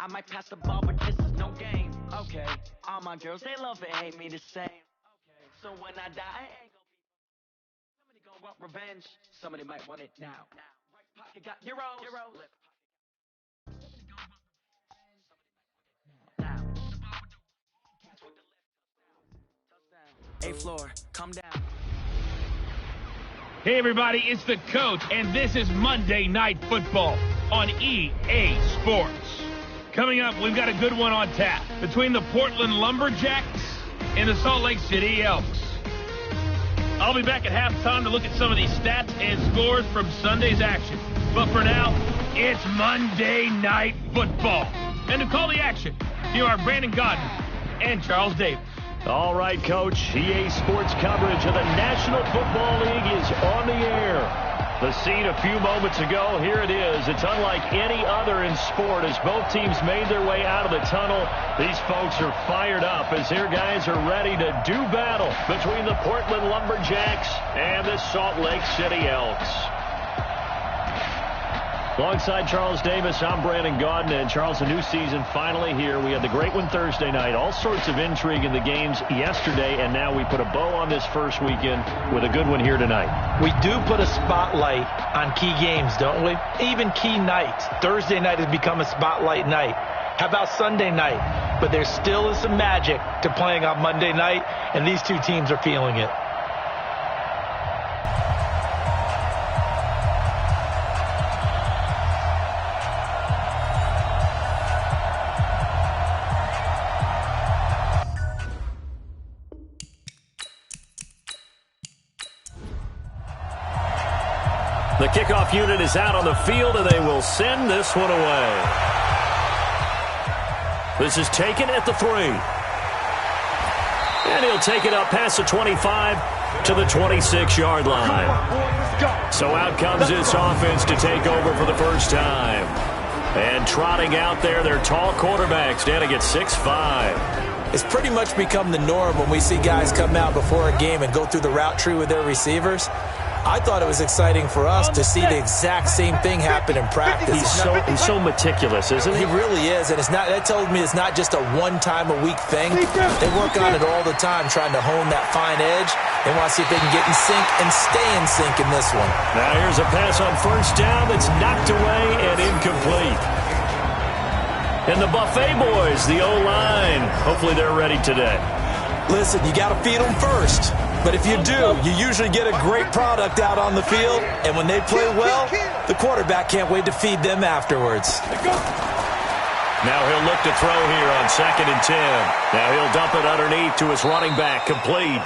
I might pass the ball, but this is no game. Okay, all my girls, they love and hate me the same. Okay, so when I die, I ain't gonna be. Somebody gonna want revenge. Somebody might want it now. Right pocket got euros. Left pocket got now. A floor, come down. Hey everybody, it's the coach, and this is Monday Night Football on EA Sports. Coming up, we've got a good one on tap between the Portland Lumberjacks and the Salt Lake City Elks. I'll be back at halftime to look at some of these stats and scores from Sunday's action. But for now, it's Monday Night Football. And to call the action, here are Brandon Godden and Charles Davis. All right, Coach. EA Sports coverage of the National Football League is on the air. The scene a few moments ago, here it is. It's unlike any other in sport as both teams made their way out of the tunnel. These folks are fired up as their guys are ready to do battle between the Portland Lumberjacks and the Salt Lake City Elks. Alongside Charles Davis, I'm Brandon Godden. And Charles, a new season finally here. We had the great one Thursday night. All sorts of intrigue in the games yesterday, and now we put a bow on this first weekend with a good one here tonight. We do put a spotlight on key games, don't we? Even key nights. Thursday night has become a spotlight night. How about Sunday night? But there still is some magic to playing on Monday night, and these two teams are feeling it. The kickoff unit is out on the field, and they will send this one away. This is taken at the 3. And he'll take it up past the 25 to the 26-yard line. So out comes this offense to take over for the first time. And trotting out there, their tall quarterback standing at 6'5". It's pretty much become the norm when we see guys come out before a game and go through the route tree with their receivers. I thought it was exciting for us to see the exact same thing happen in practice. He's so meticulous, isn't he? He really is, and that tells me it's not just a one-time-a-week thing. They work on it all the time, trying to hone that fine edge. They want to see if they can get in sync and stay in sync in this one. Now here's a pass on first down that's knocked away and incomplete. And the Buffet boys, the O-line, hopefully they're ready today. Listen, you got to feed them first. But if you do, you usually get a great product out on the field. And when they play well, the quarterback can't wait to feed them afterwards. Now he'll look to throw here on 2nd and 10. Now he'll dump it underneath to his running back, complete.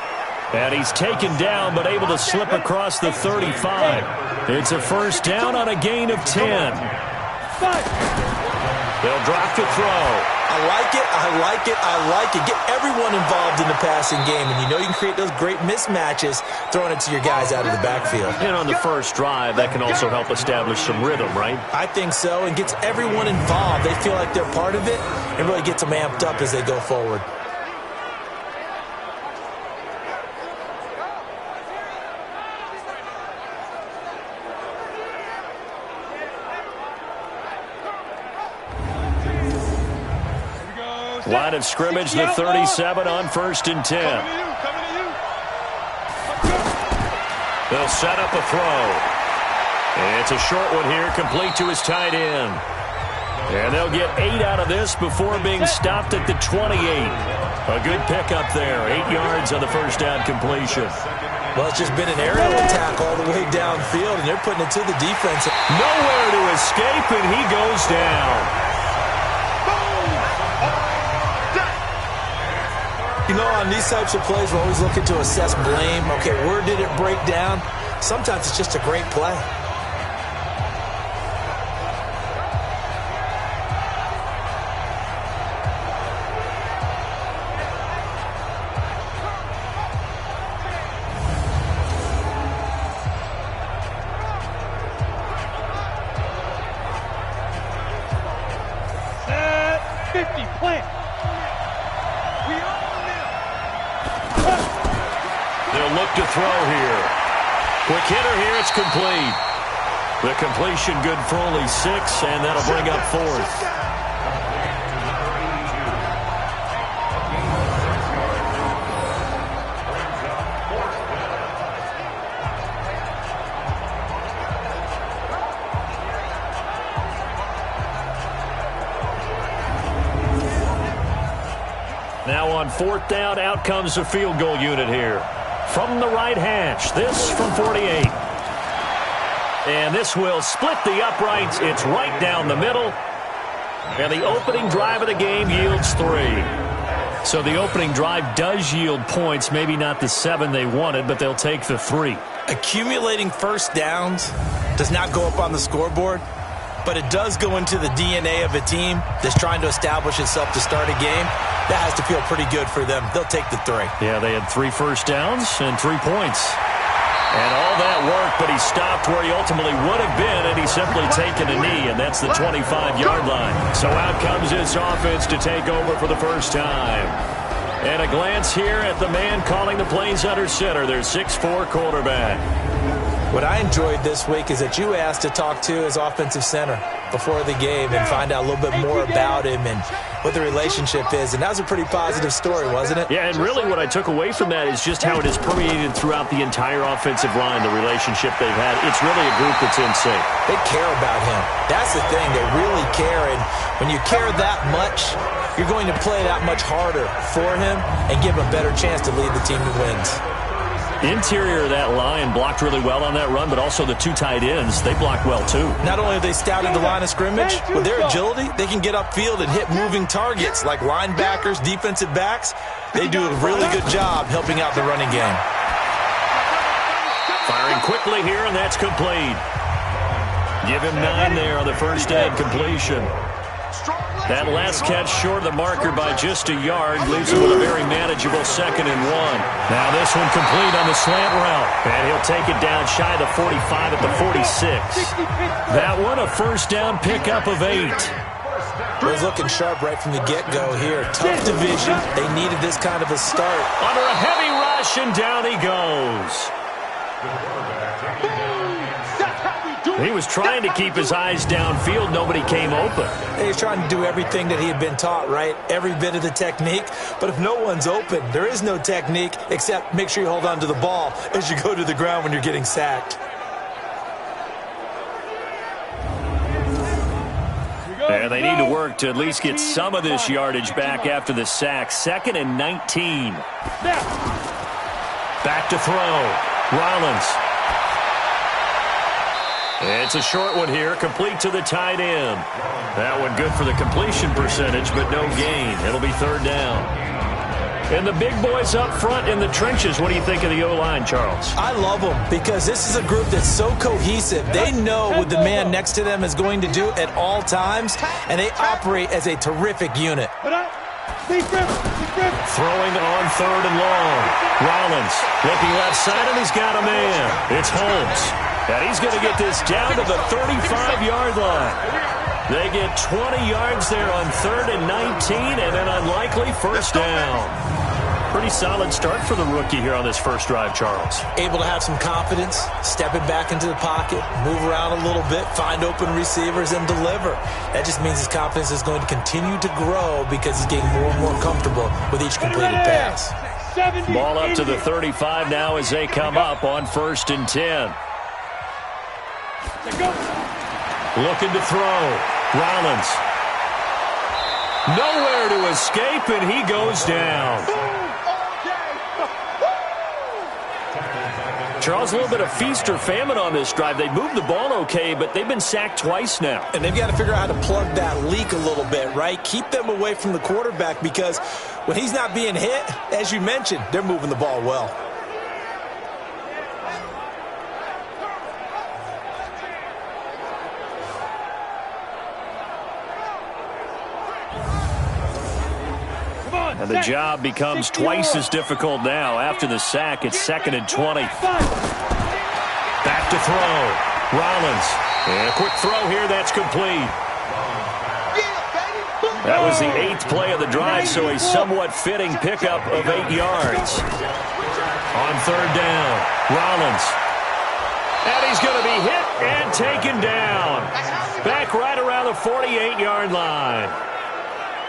And he's taken down but able to slip across the 35. It's a first down on a gain of 10. They'll drop to throw. I like it, I like it, I like it. Get everyone involved in the passing game, and you know you can create those great mismatches throwing it to your guys out of the backfield. And on the first drive, that can also help establish some rhythm, right? I think so, and gets everyone involved. They feel like they're part of it, and really gets them amped up as they go forward. Line of scrimmage, the 37 on 1st and 10. They'll set up a throw. And it's a short one here, complete to his tight end. And they'll get 8 out of this before being stopped at the 28. A good pickup there, 8 yards on the first down completion. Well, it's just been an aerial attack all the way downfield, and they're putting it to the defense. Nowhere to escape, and he goes down. You know, on these types of plays, we're always looking to assess blame. Okay, where did it break down? Sometimes it's just a great play. Set 50, plant. They'll look to throw here. Quick hitter here, it's complete. The completion good for only 6, and that'll bring up 4th. Now on 4th down, out comes the field goal unit here. From the right hash, this from 48. And this will split the uprights. It's right down the middle. And the opening drive of the game yields 3. So the opening drive does yield points, maybe not the 7 they wanted, but they'll take the 3. Accumulating first downs does not go up on the scoreboard, but it does go into the DNA of a team that's trying to establish itself to start a game. That has to feel pretty good for them. They'll take the 3. Yeah, they had 3 first downs and 3 points. And all that worked, but he stopped where he ultimately would have been, and he's simply taken a knee, and that's the 25-yard line. So out comes this offense to take over for the first time. And a glance here at the man calling the plays under center, their 6'4" quarterback. What I enjoyed this week is that you asked to talk to his offensive center before the game and find out a little bit more about him and what the relationship is. And that was a pretty positive story, wasn't it? Yeah, and really what I took away from that is just how it has permeated throughout the entire offensive line, the relationship they've had. It's really a group that's in sync. They care about him. That's the thing. They really care. And when you care that much, you're going to play that much harder for him and give him a better chance to lead the team to wins. Interior of that line blocked really well on that run, but also the 2 tight ends, they blocked well too. Not only have they scouted the line of scrimmage, with their agility, they can get upfield and hit moving targets like linebackers, defensive backs. They do a really good job helping out the running game. Firing quickly here, and that's complete. Give him 9 there on the first down completion. That last catch short of the marker by just a yard leaves him with a very manageable 2nd and 1. Now this one complete on the slant route. And he'll take it down shy of the 45 at the 46. That one a first down pickup of 8. Was looking sharp right from the get-go here. Tough division. They needed this kind of a start. Under a heavy rush, and down he goes. He was trying to keep his eyes downfield. Nobody came open. He was trying to do everything that he had been taught, right? Every bit of the technique. But if no one's open, there is no technique except make sure you hold on to the ball as you go to the ground when you're getting sacked. And they need to work to at least get some of this yardage back after the sack. 2nd and 19. Back to throw. Rollins. It's a short one here, complete to the tight end. That one good for the completion percentage, but no gain. It'll be 3rd down. And the big boys up front in the trenches. What do you think of the O-line, Charles? I love them because this is a group that's so cohesive. They know what the man next to them is going to do at all times, and they operate as a terrific unit. Throwing on 3rd and long. Rollins looking left side, and he's got a man. It's Holmes. And he's going to get this down to the 35-yard line. They get 20 yards there on 3rd and 19, and an unlikely first down. Pretty solid start for the rookie here on this first drive, Charles. Able to have some confidence, stepping back into the pocket, move around a little bit, find open receivers, and deliver. That just means his confidence is going to continue to grow because he's getting more and more comfortable with each completed pass. Ball up to the 35 now as they come up on 1st and 10. Looking to throw. Rollins. Nowhere to escape, and he goes down. Charles, a little bit of feast or famine on this drive. They moved the ball okay, but they've been sacked twice now. And they've got to figure out how to plug that leak a little bit, right? Keep them away from the quarterback because when he's not being hit, as you mentioned, they're moving the ball well. And the job becomes twice as difficult now. After the sack, it's 2nd and 20. Back to throw. Rollins. And a quick throw here. That's complete. That was the 8th play of the drive, so a somewhat fitting pickup of 8 yards. On 3rd down, Rollins. And he's going to be hit and taken down. Back right around the 48-yard line.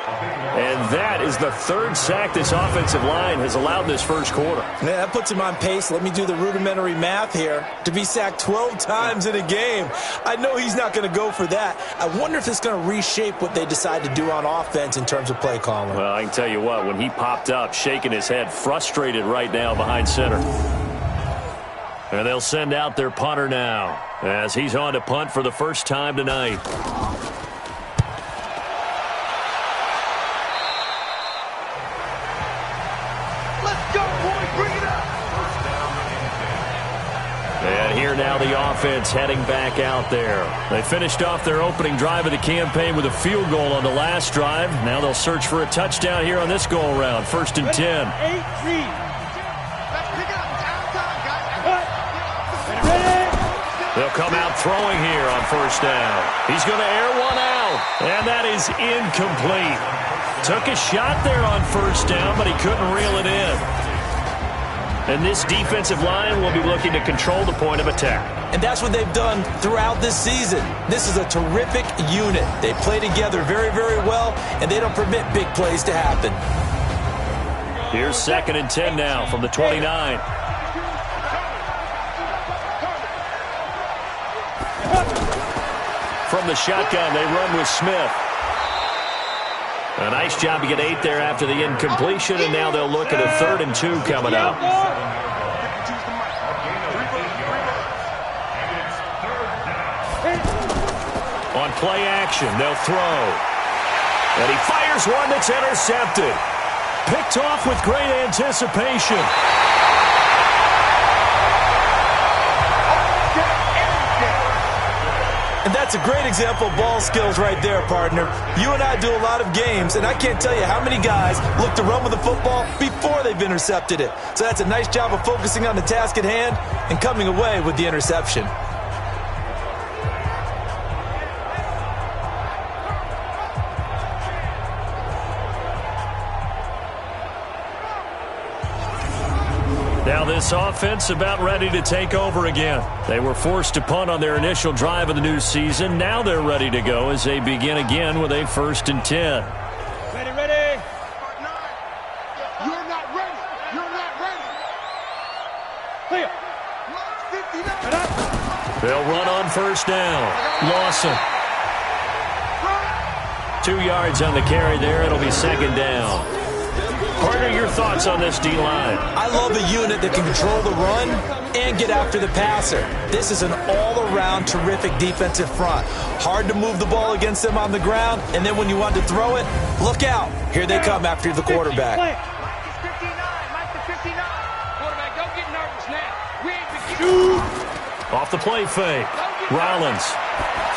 And And that is the third sack this offensive line has allowed this first quarter. Yeah, that puts him on pace. Let me do the rudimentary math here. To be sacked 12 times in a game, I know he's not going to go for that. I wonder if it's going to reshape what they decide to do on offense in terms of play calling. Well, I can tell you what, when he popped up, shaking his head, frustrated right now behind center. And they'll send out their punter now as he's on to punt for the first time tonight. And here now the offense heading back out there. They finished off their opening drive of the campaign with a field goal on the last drive. Now they'll search for a touchdown here on this go-around. 1st and 10. They'll come out throwing here on 1st down. He's going to air one out, and that is incomplete. Took a shot there on 1st down, but he couldn't reel it in. And this defensive line will be looking to control the point of attack. And that's what they've done throughout this season. This is a terrific unit. They play together very, very well, and they don't permit big plays to happen. Here's 2nd and 10 now from the 29. From the shotgun, they run with Smith. A nice job to get 8 there after the incompletion, and now they'll look at a 3rd and 2 coming up. On play action, they'll throw. And he fires one that's intercepted. Picked off with great anticipation. And that's a great example of ball skills right there, partner. You and I do a lot of games, and I can't tell you how many guys look to run with the football before they've intercepted it. So that's a nice job of focusing on the task at hand and coming away with the interception. Now this offense about ready to take over again. They were forced to punt on their initial drive of the new season. Now they're ready to go as they begin again with a 1st and 10. Ready, ready. You're not ready. You're not ready. Clear. They'll run on 1st down. Lawson. 2 yards on the carry there. It'll be 2nd down. Partner, your thoughts on this D-line? I love a unit that can control the run and get after the passer. This is an all-around terrific defensive front. Hard to move the ball against them on the ground, and then when you want to throw it, look out. Here they come after the quarterback. Mike is 59. Mike is 59. Quarterback, don't get nervous now. We ain't beginning. Off the play fake. Rollins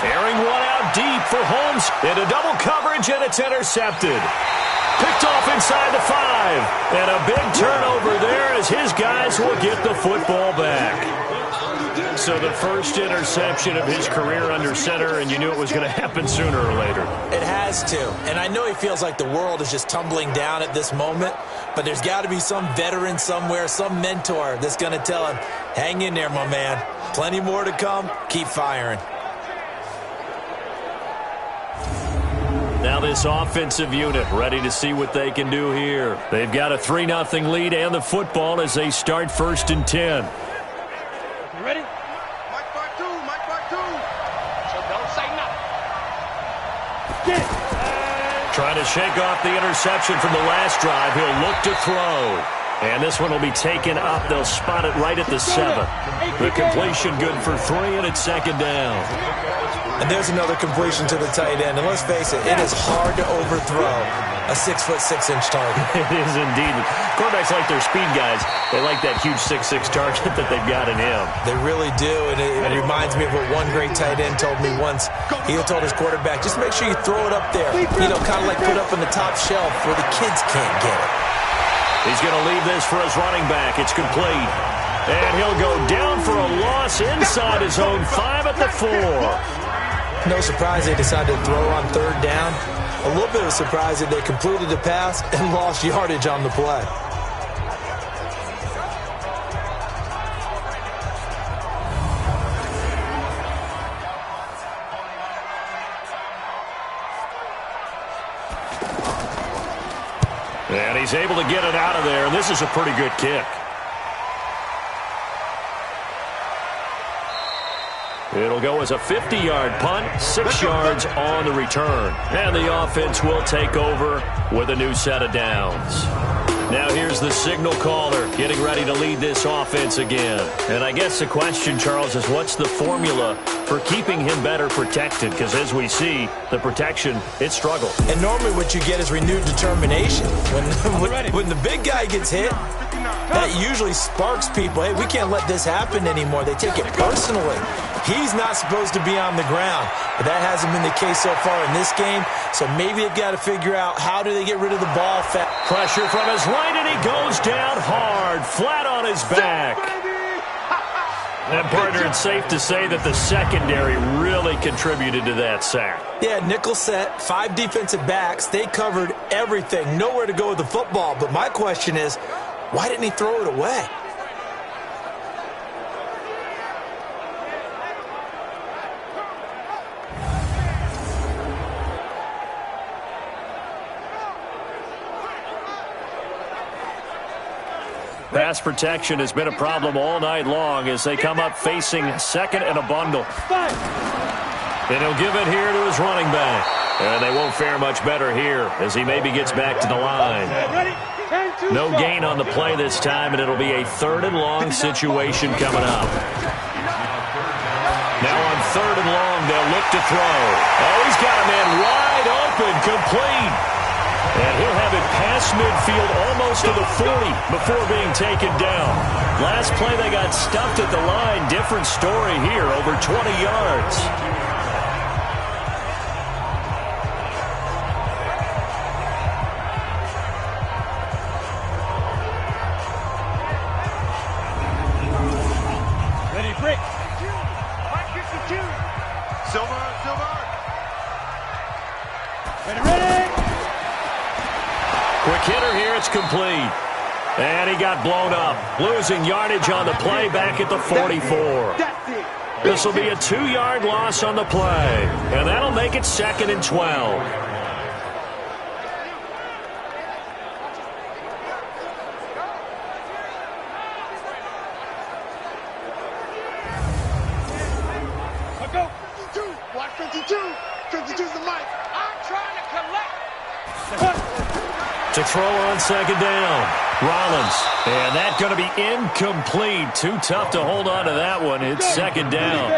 airing one out deep for Holmes. Into double coverage, and it's intercepted. Picked off inside the 5. And a big turnover there as his guys will get the football back. So the first interception of his career under center, and you knew it was going to happen sooner or later. It has to. And I know he feels like the world is just tumbling down at this moment, but there's got to be some veteran somewhere, some mentor that's going to tell him, hang in there, my man. Plenty more to come. Keep firing. Now this offensive unit ready to see what they can do here. They've got a 3-0 lead and the football as they start 1st and 10. You ready? Mike part 2. Mike part 2. So don't say nothing. Trying to shake off the interception from the last drive. He'll look to throw. And this one will be taken up. They'll spot it right at the 7. The completion good for 3, and it's 2nd down. And there's another completion to the tight end. And let's face it, it is hard to overthrow a 6'6" target. It is indeed. Quarterbacks like their speed guys. They like that huge 6'6" target that they've got in him. They really do. And it reminds me of what one great tight end told me once. He had told his quarterback, just make sure you throw it up there. You know, kind of like put up on the top shelf where the kids can't get it. He's going to leave this for his running back. It's complete. And he'll go down for a loss inside his own 5 at the 4. No surprise they decided to throw on 3rd down. A little bit of a surprise that they completed the pass and lost yardage on the play. And he's able to get it out of there, and this is a pretty good kick. It'll go as a 50-yard punt, 6 yards on the return. And the offense will take over with a new set of downs. Now here's the signal caller getting ready to lead this offense again. And I guess the question, Charles, is what's the formula for keeping him better protected? Because as we see, the protection, it struggled. And normally what you get is renewed determination. When the big guy gets hit, that usually sparks people. Hey, we can't let this happen anymore. They take it personally. He's not supposed to be on the ground, but that hasn't been the case so far in this game. So maybe they've got to figure out how do they get rid of the ball fast. Pressure from his right, and he goes down hard, flat on his back. And, partner, it's safe to say that the secondary really contributed to that sack. Yeah, nickel set, 5 defensive backs. They covered everything, nowhere to go with the football. But my question is, why didn't he throw it away? Pass protection has been a problem all night long as they come up facing second and a bundle. And he'll give it here to his running back. And they won't fare much better here as he maybe gets back to the line. No gain on the play this time, and it'll be a 3rd and long situation coming up. Now on 3rd and long, they'll look to throw. Oh, he's got a man wide open, complete. And he'll have it past midfield almost to the 40 before being taken down. Last play they got stuffed at the line. Different story here, over 20 yards. Ready, break. Silver. Ready. Quick hitter here, it's complete. And he got blown up. Losing yardage on the play back at the 44. This will be a 2-yard loss on the play. And that'll make it 2nd and 12. Go. 52. Watch 52. 52's the mic. I'm trying to collect. To throw on 2nd down. Rollins. And that's going to be incomplete. Too tough to hold on to that one. It's 2nd down.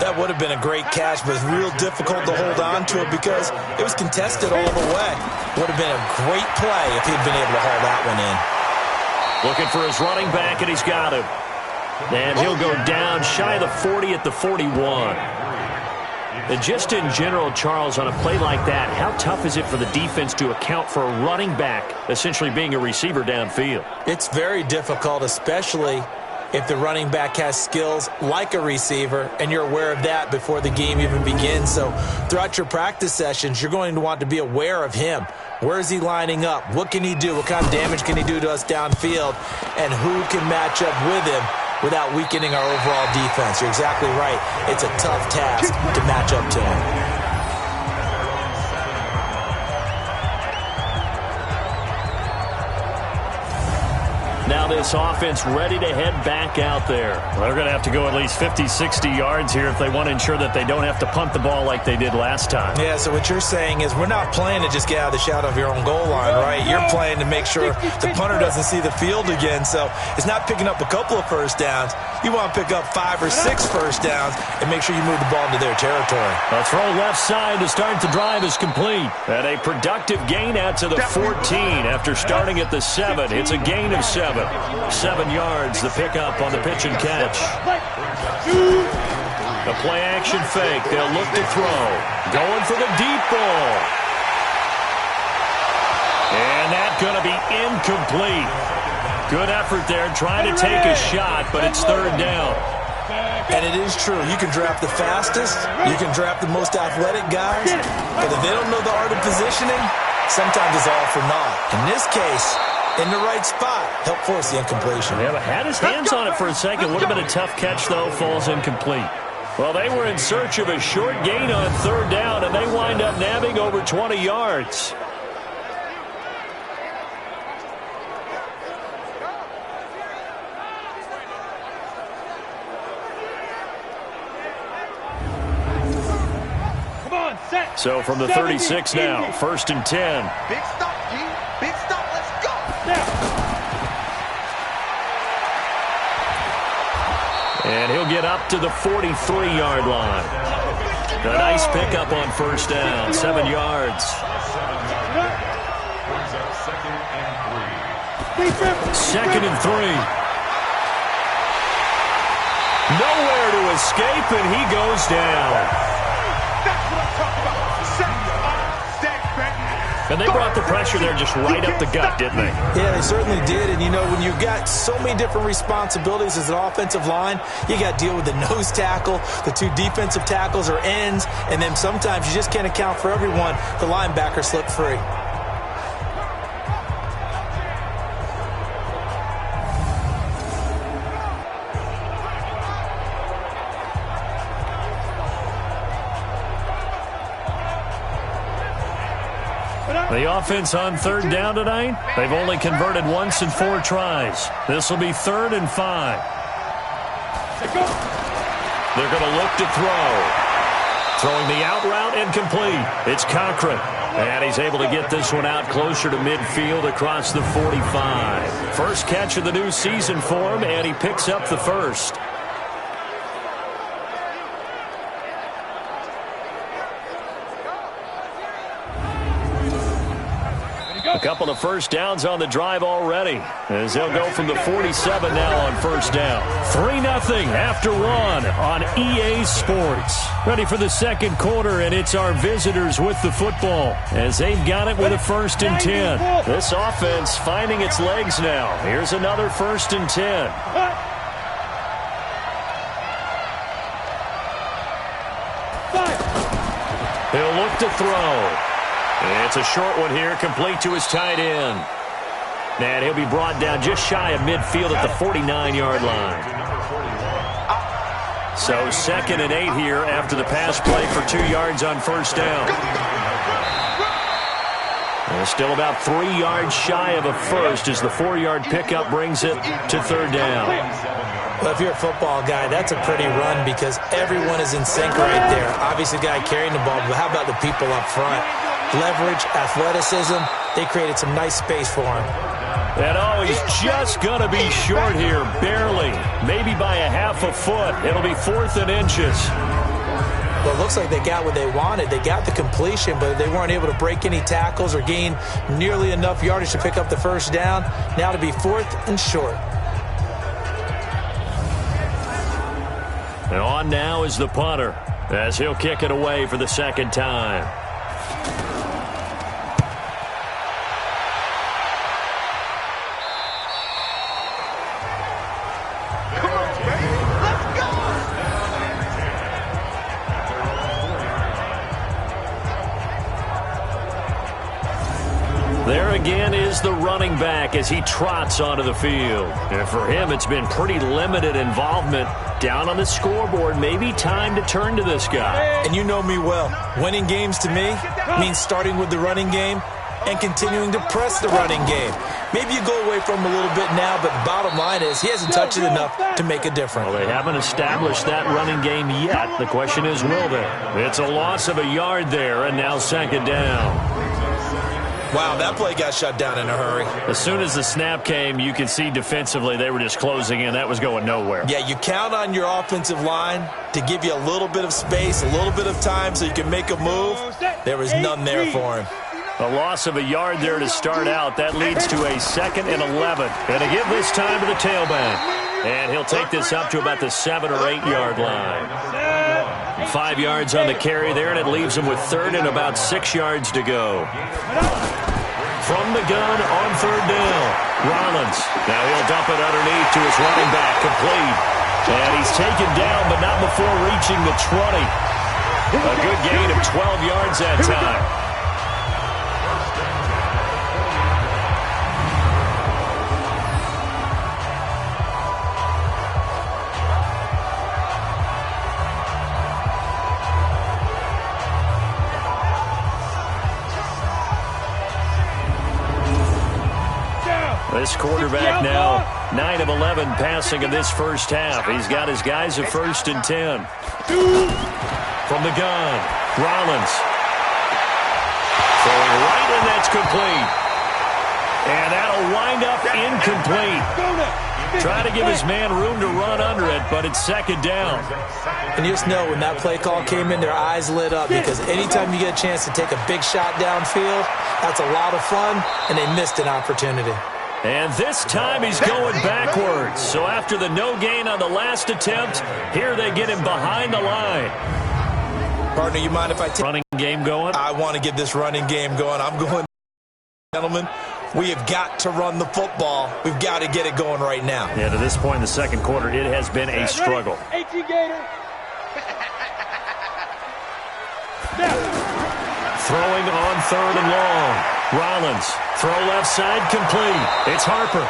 That would have been a great catch, but it's real difficult to hold on to it because it was contested all the way. Would have been a great play if he'd been able to haul that one in. Looking for his running back, and he's got him. And he'll go down shy of the 40 at the 41. And just in general, Charles, on a play like that, how tough is it for the defense to account for a running back essentially being a receiver downfield? It's very difficult, especially if the running back has skills like a receiver, and you're aware of that before the game even begins. So throughout your practice sessions, you're going to want to be aware of him. Where is he lining up? What can he do? What kind of damage can he do to us downfield? And who can match up with him without weakening our overall defense? You're exactly right. It's a tough task to match up to him. Now this offense ready to head back out there. They're going to have to go at least 50, 60 yards here if they want to ensure that they don't have to punt the ball like they did last time. Yeah, so what you're saying is we're not playing to just get out of the shadow of your own goal line, right? You're playing to make sure the punter doesn't see the field again. So it's not picking up a couple of first downs. You want to pick up 5 or 6 first downs and make sure you move the ball into their territory. A throw left side to start the drive is complete. And a productive gain out to the 14 after starting at the 7. It's a gain of 7. 7 yards, the pickup on the pitch and catch. The play action fake. They'll look to throw. Going for the deep ball. And that's going to be incomplete. Good effort there trying to take a shot, but it's 3rd down. And it is true. You can draft the fastest. You can draft the most athletic guys. But if they don't know the art of positioning, sometimes it's all for naught. In this case, in the right spot, help force the incompletion. Yeah, but had his hands on it for a second. Would have been a tough catch, though. Falls incomplete. Well, they were in search of a short gain on 3rd down, and they wind up nabbing over 20 yards. So from the 36 now, 1st and 10. Big stop, G. Big stop. Let's go. And he'll get up to the 43-yard line. A nice pickup on 1st down, 7 yards. Second and 3. Nowhere to escape, and he goes down. That's what I'm talking about. And they brought the pressure there just right up the gut, didn't they? Yeah, they certainly did. And, you know, when you've got so many different responsibilities as an offensive line, you got to deal with the nose tackle, the 2 defensive tackles or ends, and then sometimes you just can't account for everyone. The linebacker slipped free. The offense on 3rd down tonight, they've only converted once in 4 tries. This will be 3rd and 5. They're going to look to throw. Throwing the out route incomplete. It's Cochran. And he's able to get this one out closer to midfield across the 45. First catch of the new season for him, and he picks up the first. A couple of first downs on the drive already, as they'll go from the 47 now on 1st down. 3-0 after 1 on EA Sports. Ready for the second quarter, and it's our visitors with the football, as they've got it with a 1st and 10. This offense finding its legs now. Here's another 1st and 10. He'll look to throw. It's a short one here, complete to his tight end. And he'll be brought down just shy of midfield at the 49-yard line. So 2nd and 8 here after the pass play for 2 yards on 1st down. And still about 3 yards shy of a first as the 4-yard pickup brings it to 3rd down. Well, if you're a football guy, that's a pretty run because everyone is in sync right there. Obviously, the guy carrying the ball, but how about the people up front? Leverage, athleticism, they created some nice space for him. And he's just going to be short here, barely. Maybe by a half a foot. It'll be 4th and inches. Well, it looks like they got what they wanted. They got the completion, but they weren't able to break any tackles or gain nearly enough yardage to pick up the 1st down. Now to be 4th and short. And on now is the punter, as he'll kick it away for the 2nd time. There again is the running back as he trots onto the field. And for him, it's been pretty limited involvement. Down on the scoreboard, maybe time to turn to this guy. And you know me well. Winning games to me means starting with the running game and continuing to press the running game. Maybe you go away from him a little bit now, but bottom line is he hasn't touched it enough to make a difference. Well, they haven't established that running game yet. The question is, will they? It's a loss of a yard there, and now 2nd down. Wow, that play got shut down in a hurry. As soon as the snap came, you could see defensively they were just closing in. That was going nowhere. Yeah, you count on your offensive line to give you a little bit of space, a little bit of time so you can make a move. There was none there for him. A loss of a yard there to start out. That leads to a 2nd and 11. And to give this time to the tailback. And he'll take this up to about the 7 or 8 yard line. 5 yards on the carry there, and it leaves him with 3rd and about 6 yards to go. From the gun on 3rd down, Rollins. Now he'll dump it underneath to his running back, complete. And he's taken down, but not before reaching the 20. A good gain of 12 yards that time. This quarterback now 9 of 11 passing in this first half. He's got his guys at 1st and 10. From the gun, Rollins. right, and that's complete. And that'll wind up incomplete. Trying to give his man room to run under it, but it's second down. And you just know when that play call came in, their eyes lit up, because anytime you get a chance to take a big shot downfield, that's a lot of fun, and they missed an opportunity. And this time he's going backwards. So after the no gain on the last attempt, here they get him behind the line. Partner, you mind if I take running game going? I want to get this running game going. I'm going, gentlemen. We have got to run the football. We've got to get it going right now. Yeah, to this point in the second quarter, it has been a struggle. 18 Gator. Throwing on third and long. Rollins, throw left side, complete. It's Harper.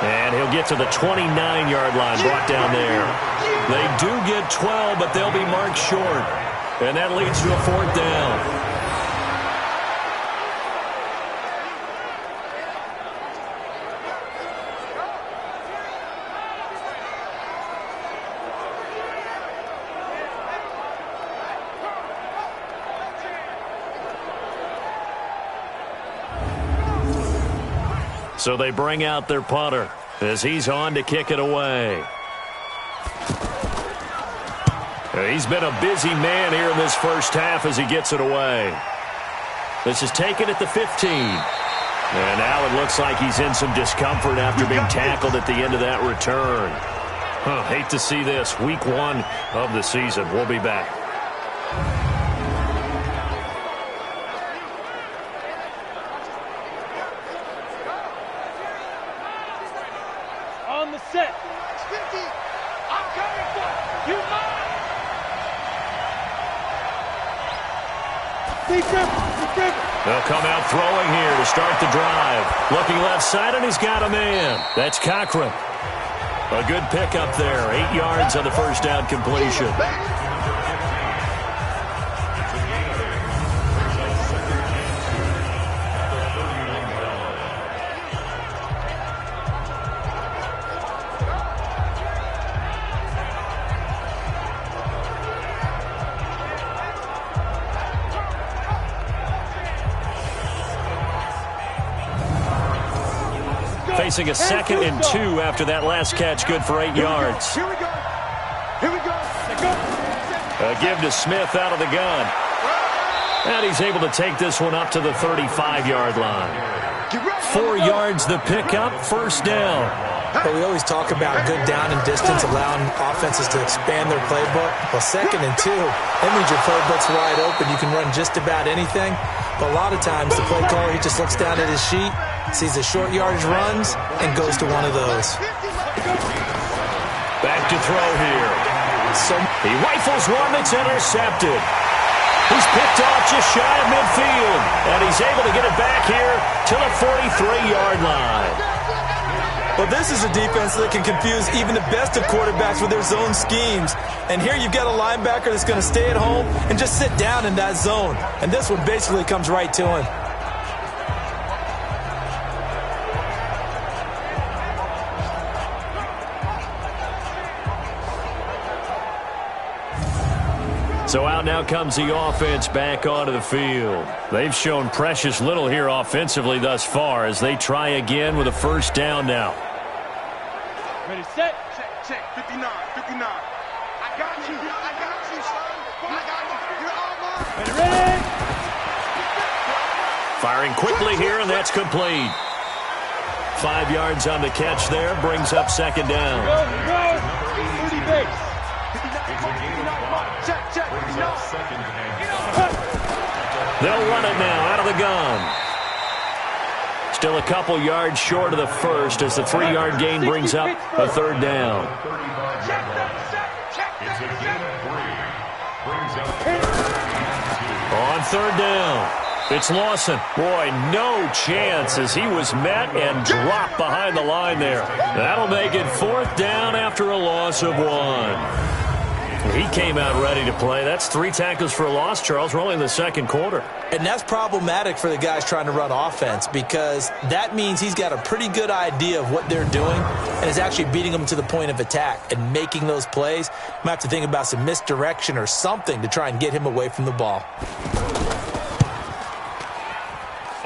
And he'll get to the 29-yard line, brought down there. They do get 12, but they'll be marked short. And that leads to a fourth down. So they bring out their punter as he's on to kick it away. He's been a busy man here in this first half as he gets it away. This is taken at the 15. And now it looks like he's in some discomfort after being tackled at the end of that return. Hate to see this. Week 1 of the season. We'll be back. On the set. It's 50. I'm coming for it. You mine. They'll come out throwing here to start the drive. Looking left side, and he's got a man. That's Cochran. A good pickup there. 8 yards on the first down completion. Facing a 2nd and 2 after that last catch, good for 8 yards. Here we go. Here we go. A give to Smith out of the gun. And he's able to take this one up to the 35-yard line. 4 yards the pickup, first down. But we always talk about good down and distance, allowing offenses to expand their playbook. Well, 2nd and 2, that means your playbook's wide open. You can run just about anything. But a lot of times, the play caller, he just looks down at his sheet, sees the short yardage runs, and goes to one of those. Back to throw here. So he rifles one that's intercepted. He's picked off just shy of midfield, and he's able to get it back here to the 43-yard line. Well, this is a defense that can confuse even the best of quarterbacks with their zone schemes. And here you've got a linebacker that's going to stay at home and just sit down in that zone. And this one basically comes right to him. So out now comes the offense back onto the field. They've shown precious little here offensively thus far as they try again with a first down now. Ready, set. Check. 59. I got you, son. I got you. You're all mine. Ready. Firing quickly here, and that's complete. 5 yards on the catch there, brings up second down. Go. 30 base. Check. They'll run it now out of the gun. Still a couple yards short of the first as the 3-yard gain brings up a third down. On third down, it's Lawson. Boy, no chance as he was met and dropped behind the line there. That'll make it fourth down after a loss of 1. He came out ready to play. That's 3 tackles for a loss, Charles. We're only in the second quarter. And that's problematic for the guys trying to run offense because that means he's got a pretty good idea of what they're doing and is actually beating them to the point of attack and making those plays. Might have to think about some misdirection or something to try and get him away from the ball.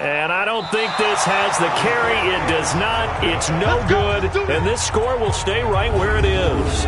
And I don't think this has the carry. It does not. It's no good. And this score will stay right where it is.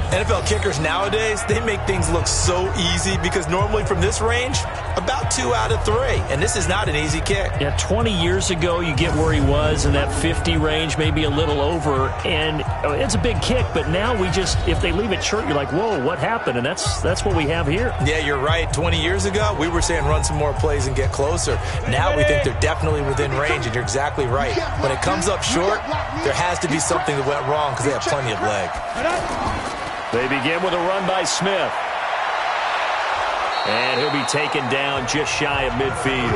NFL kickers nowadays, they make things look so easy because normally from this range, about 2 out of 3. And this is not an easy kick. Yeah, 20 years ago, you get where he was in that 50 range, maybe a little over. And it's a big kick, but now we just, if they leave it short, you're like, whoa, what happened? And that's what we have here. Yeah, you're right. 20 years ago, we were saying run some more plays and get closer. Now we think they're definitely within range, and you're exactly right. When it comes up short, there has to be something that went wrong because they have plenty of leg. They begin with a run by Smith. And he'll be taken down just shy of midfield.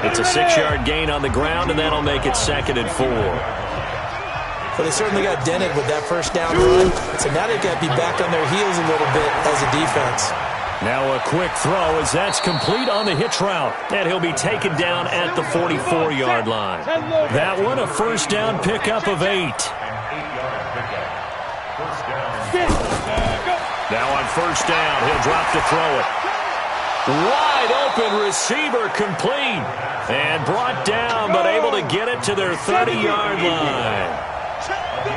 It's a 6-yard gain on the ground, and that'll make it 2nd and 4. Well, they certainly got dented with that first down run, so now they've got to be back on their heels a little bit as a defense. Now a quick throw as that's complete on the hitch route, and he'll be taken down at the 44-yard line. That one, a first down pickup of 8. Now on first down, he'll drop to throw it. Wide open receiver complete. And brought down, but able to get it to their 30-yard line.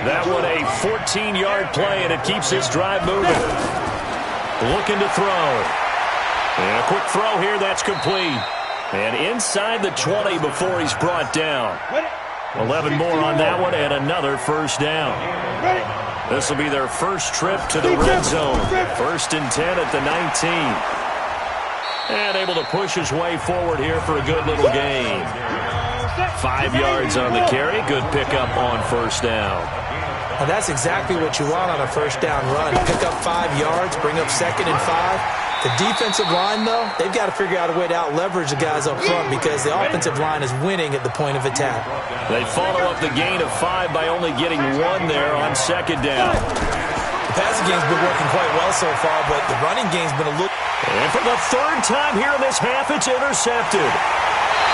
That one a 14-yard play, and it keeps this drive moving. Looking to throw. And a quick throw here, that's complete. And inside the 20 before he's brought down. 11 more on that one, and another first down. This will be their first trip to the red zone. 1st and 10 at the 19. And able to push his way forward here for a good little gain. 5 yards on the carry. Good pickup on first down. And that's exactly what you want on a first down run. Pick up 5 yards, bring up 2nd and 5. The defensive line, though, they've got to figure out a way to out-leverage the guys up front because the offensive line is winning at the point of attack. They follow up the gain of 5 by only getting 1 there on 2nd down. The passing game's been working quite well so far, but the running game's been a little... And for the 3rd time here in this half, it's intercepted.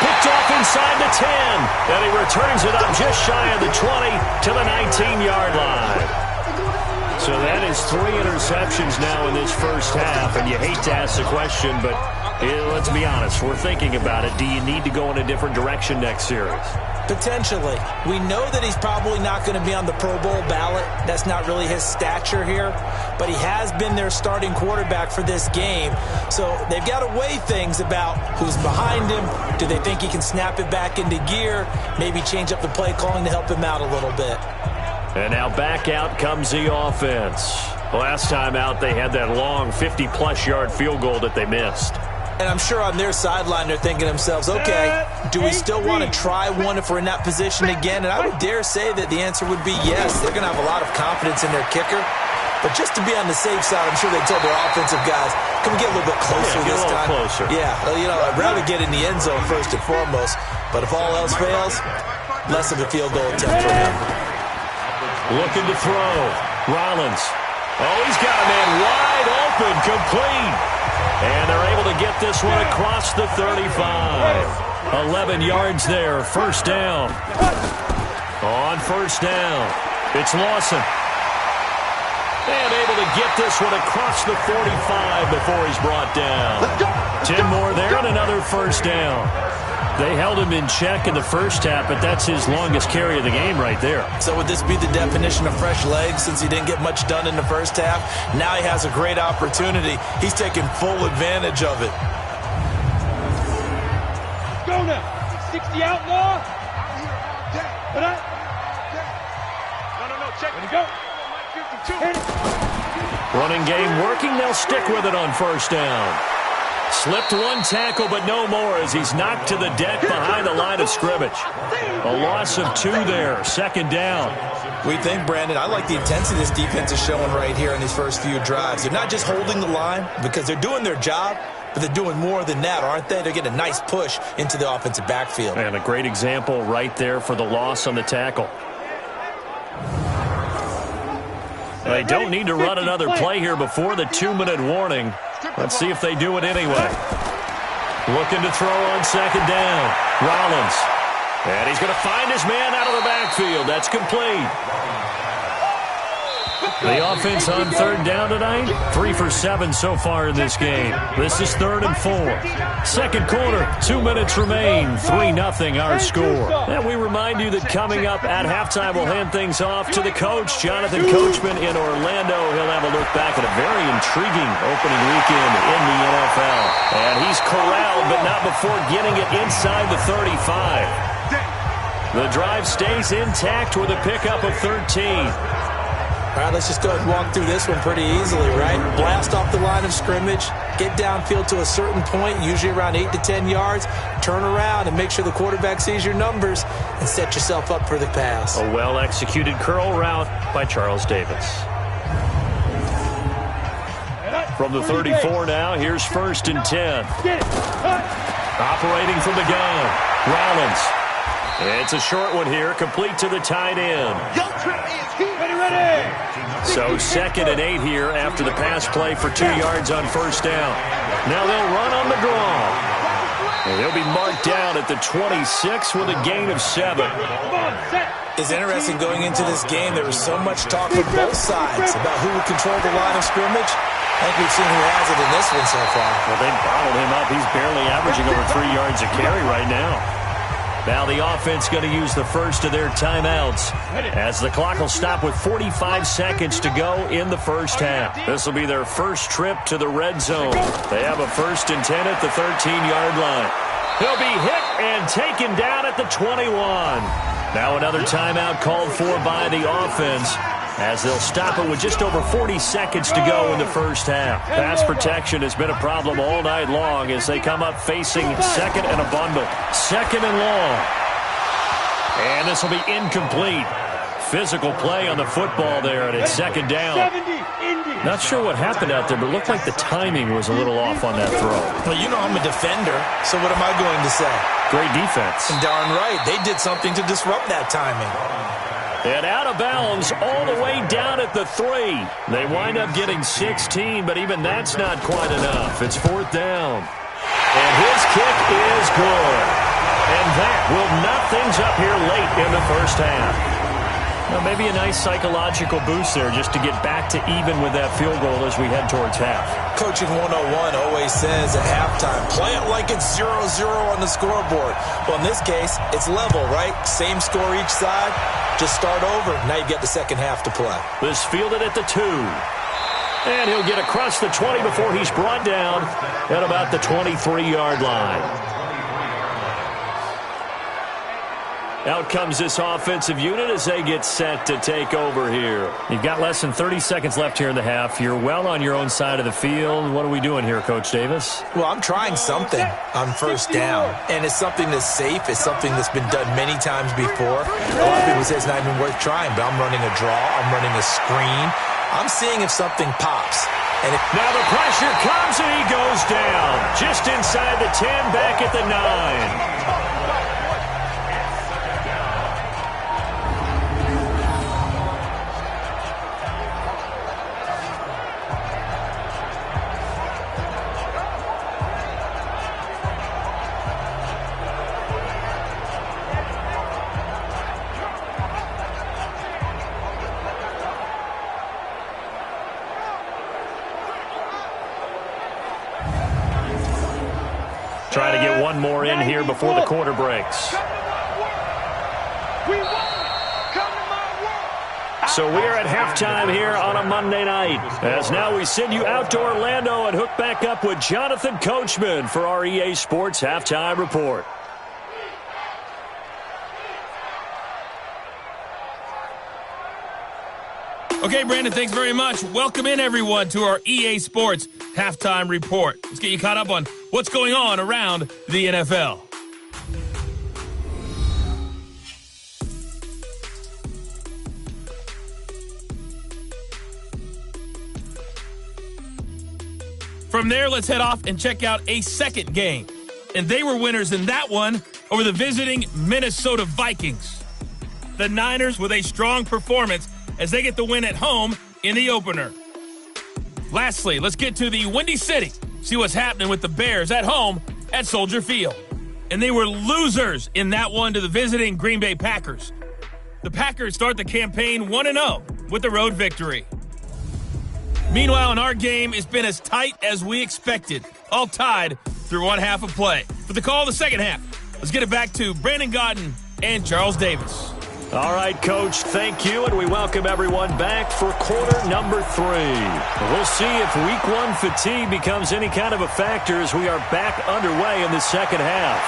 Picked off inside the 10. And he returns it up just shy of the 20 to the 19-yard line. So that is 3 interceptions now in this first half, and you hate to ask the question, but let's be honest, we're thinking about it. Do you need to go in a different direction next series? Potentially. We know that he's probably not going to be on the Pro Bowl ballot. That's not really his stature here, but he has been their starting quarterback for this game. So they've got to weigh things about who's behind him. Do they think he can snap it back into gear? Maybe change up the play calling to help him out a little bit. And now back out comes the offense. Last time out, they had that long 50-plus yard field goal that they missed. And I'm sure on their sideline, they're thinking to themselves, okay, do we still want to try one if we're in that position again? And I would dare say that the answer would be yes. They're going to have a lot of confidence in their kicker. But just to be on the safe side, I'm sure they told their offensive guys, can we get a little bit closer this time? Closer. Yeah, I'd rather get in the end zone first and foremost. But if all else fails, less of a field goal attempt for him. Looking to throw. Rollins. Oh, he's got a man wide open, complete. And they're able to get this one across the 35. 11 yards there, first down. On first down, it's Lawson. And able to get this one across the 45 before he's brought down. 10 more there and another first down. They held him in check in the first half, but that's his longest carry of the game right there. So would this be the definition of fresh legs since he didn't get much done in the first half? Now he has a great opportunity. He's taking full advantage of it. Go now. 60 outlaw. No. Check. Ready, go. Running game working. They'll stick with it on first down. Slipped one tackle, but no more as he's knocked to the deck behind the line of scrimmage. A loss of 2 there, second down. We think, Brandon, I like the intensity this defense is showing right here in these first few drives. They're not just holding the line because they're doing their job, but they're doing more than that, aren't they? They're getting a nice push into the offensive backfield. And a great example right there for the loss on the tackle. They don't need to run another play here before the 2-minute warning. Let's see if they do it anyway. Looking to throw on second down. Rollins. And he's going to find his man out of the backfield. That's complete. The offense on third down tonight, 3 for 7 so far in this game. This is 3rd and 4. Second quarter, 2 minutes remain, 3-0 our score. And we remind you that coming up at halftime, we'll hand things off to the coach, Jonathan Coachman in Orlando. He'll have a look back at a very intriguing opening weekend in the NFL. And he's corralled, but not before getting it inside the 35. The drive stays intact with a pickup of 13. All right, let's just go ahead and walk through this one pretty easily, right? Blast off the line of scrimmage, get downfield to a certain point, usually around 8 to 10 yards, turn around and make sure the quarterback sees your numbers and set yourself up for the pass. A well-executed curl route by Charles Davis. From the 34 now, here's 1st and 10. Operating from the gun, Rollins. It's a short one here, complete to the tight end. So 2nd and 8 here after the pass play for 2 yards on 1st down. Now they'll run on the draw. And they'll be marked down at the 26 with a gain of 7. It's interesting going into this game. There was so much talk from both sides about who would control the line of scrimmage. I think we've seen who has it in this one so far. Well, they bottled him up. He's barely averaging over 3 yards a carry right now. Now the offense going to use the first of their timeouts as the clock will stop with 45 seconds to go in the first half. This will be their first trip to the red zone. They have a 1st and 10 at the 13-yard line. He'll be hit and taken down at the 21. Now another timeout called for by the offense as they'll stop it with just over 40 seconds to go in the first half. Pass protection has been a problem all night long as they come up facing 2nd and abundant. 2nd and long. And this will be incomplete. Physical play on the football there, and it's 2nd down. Not sure what happened out there, but it looked like the timing was a little off on that throw. Well, you know I'm a defender, so what am I going to say? Great defense. And darn right, they did something to disrupt that timing. And out of bounds all the way down at the 3. They wind up getting 16, but even that's not quite enough. It's 4th down. And his kick is good. And that will knock things up here late in the first half. Now, maybe a nice psychological boost there just to get back to even with that field goal as we head towards half. Coaching 101 always says at halftime, play it like it's 0-0 on the scoreboard. Well, in this case, it's level, right? Same score each side. Just start over. Now you get the second half to play. This fielded at the 2. And he'll get across the 20 before he's brought down at about the 23-yard line. Out comes this offensive unit as they get set to take over here. You've got less than 30 seconds left here in the half. You're well on your own side of the field. What are we doing here, Coach Davis? Well, I'm trying something on 1st down, and it's something that's safe. It's something that's been done many times before. A lot of people say it's not even worth trying, but I'm running a draw. I'm running a screen. I'm seeing if something pops. And now the pressure comes, and he goes down. Just inside the 10, back at the 9. Try to get one more in here before the quarter breaks. So we are at halftime here on a Monday night. As now we send you out to Orlando and hook back up with Jonathan Coachman for our EA Sports Halftime Report. Okay, Brandon, thanks very much. Welcome in, everyone, to our EA Sports Halftime Report. Let's get you caught up on what's going on around the NFL. From there, let's head off and check out a second game. And they were winners in that one over the visiting Minnesota Vikings. The Niners with a strong performance as they get the win at home in the opener. Lastly, let's get to the Windy City, see what's happening with the Bears at home at Soldier Field. And they were losers in that one to the visiting Green Bay Packers. The Packers start the campaign 1-0 with the road victory. Meanwhile, in our game, it's been as tight as we expected. All tied through one half of play. For the call of the second half, let's get it back to Brandon Gaudin and Charles Davis. All right, Coach, thank you, and we welcome everyone back for quarter number 3. We'll see if week 1 fatigue becomes any kind of a factor as we are back underway in the second half.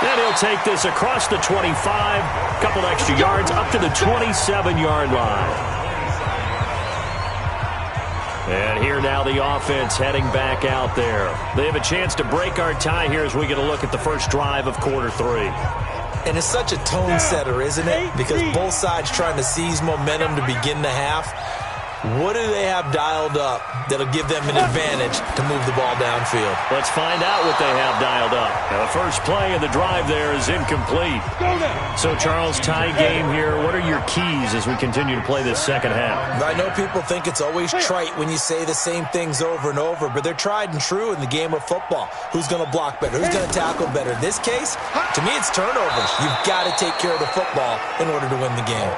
Then he'll take this across the 25, a couple extra yards up to the 27-yard line. And here now the offense heading back out there. They have a chance to break our tie here as we get a look at the first drive of quarter 3. And it's such a tone setter, isn't it? Because both sides trying to seize momentum to begin the half. What do they have dialed up that'll give them an advantage to move the ball downfield? Let's find out what they have dialed up. Now, the first play of the drive there is incomplete. So, Charles, tie game here. What are your keys as we continue to play this second half? I know people think it's always trite when you say the same things over and over, but they're tried and true in the game of football. Who's going to block better? Who's going to tackle better? In this case, to me, it's turnovers. You've got to take care of the football in order to win the game.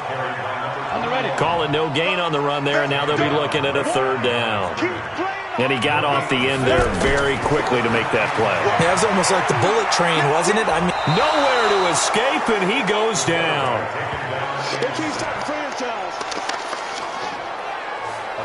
Calling no gain on the run there, and now they'll be looking at a third down. And he got off the end there very quickly to make that play. That was almost like the bullet train, wasn't it? I mean, nowhere to escape, and he goes down.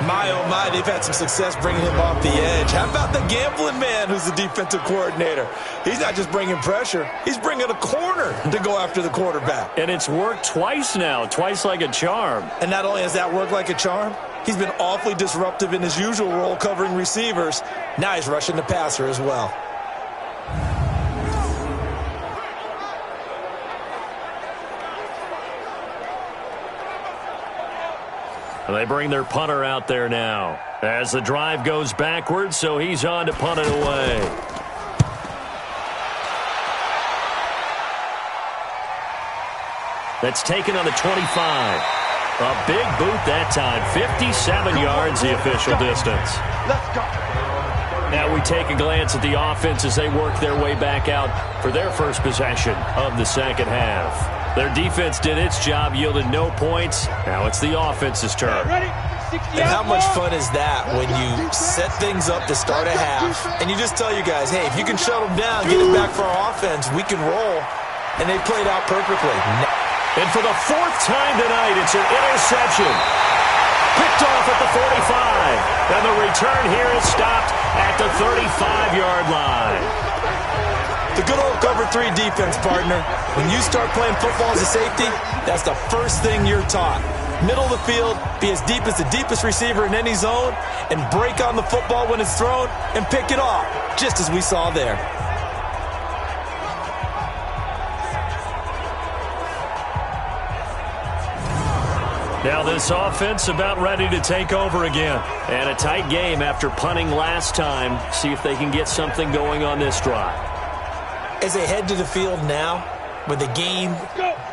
My, oh my, they've had some success bringing him off the edge. How about the gambling man who's the defensive coordinator? He's not just bringing pressure. He's bringing a corner to go after the quarterback. And it's worked twice now, twice like a charm. And not only has that worked like a charm, he's been awfully disruptive in his usual role covering receivers. Now he's rushing the passer as well. They bring their punter out there now as the drive goes backwards, so he's on to punt it away. That's taken on the 25. A big boot that time. 57 yards the official distance. Now we take a glance at the offense as they work their way back out for their first possession of the second half. Their defense did its job, yielded no points. Now it's the offense's turn. And how much fun is that when you set things up to start a half and you just tell you guys, hey, if you can shut them down, get it back for our offense, we can roll. And they played out perfectly. And for the 4th time tonight, it's an interception. Picked off at the 45. And the return here is stopped at the 35-yard line. The good old cover 3 defense, partner. When you start playing football as a safety, that's the first thing you're taught. Middle of the field, be as deep as the deepest receiver in any zone, and break on the football when it's thrown and pick it off, just as we saw there. Now this offense about ready to take over again. And a tight game after punting last time. See if they can get something going on this drive. As they head to the field now, with the game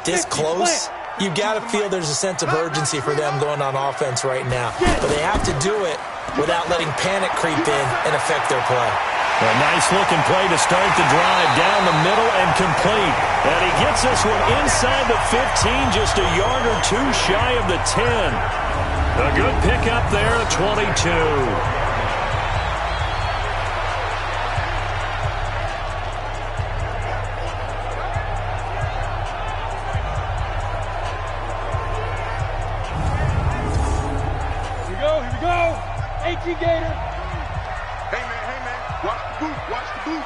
this close, you've got to feel there's a sense of urgency for them going on offense right now. But they have to do it without letting panic creep in and affect their play. A nice-looking play to start the drive down the middle and complete. And he gets this one inside the 15, just a yard or two shy of the 10. A good pickup there at 22. Gator. Hey, man. Watch the boot.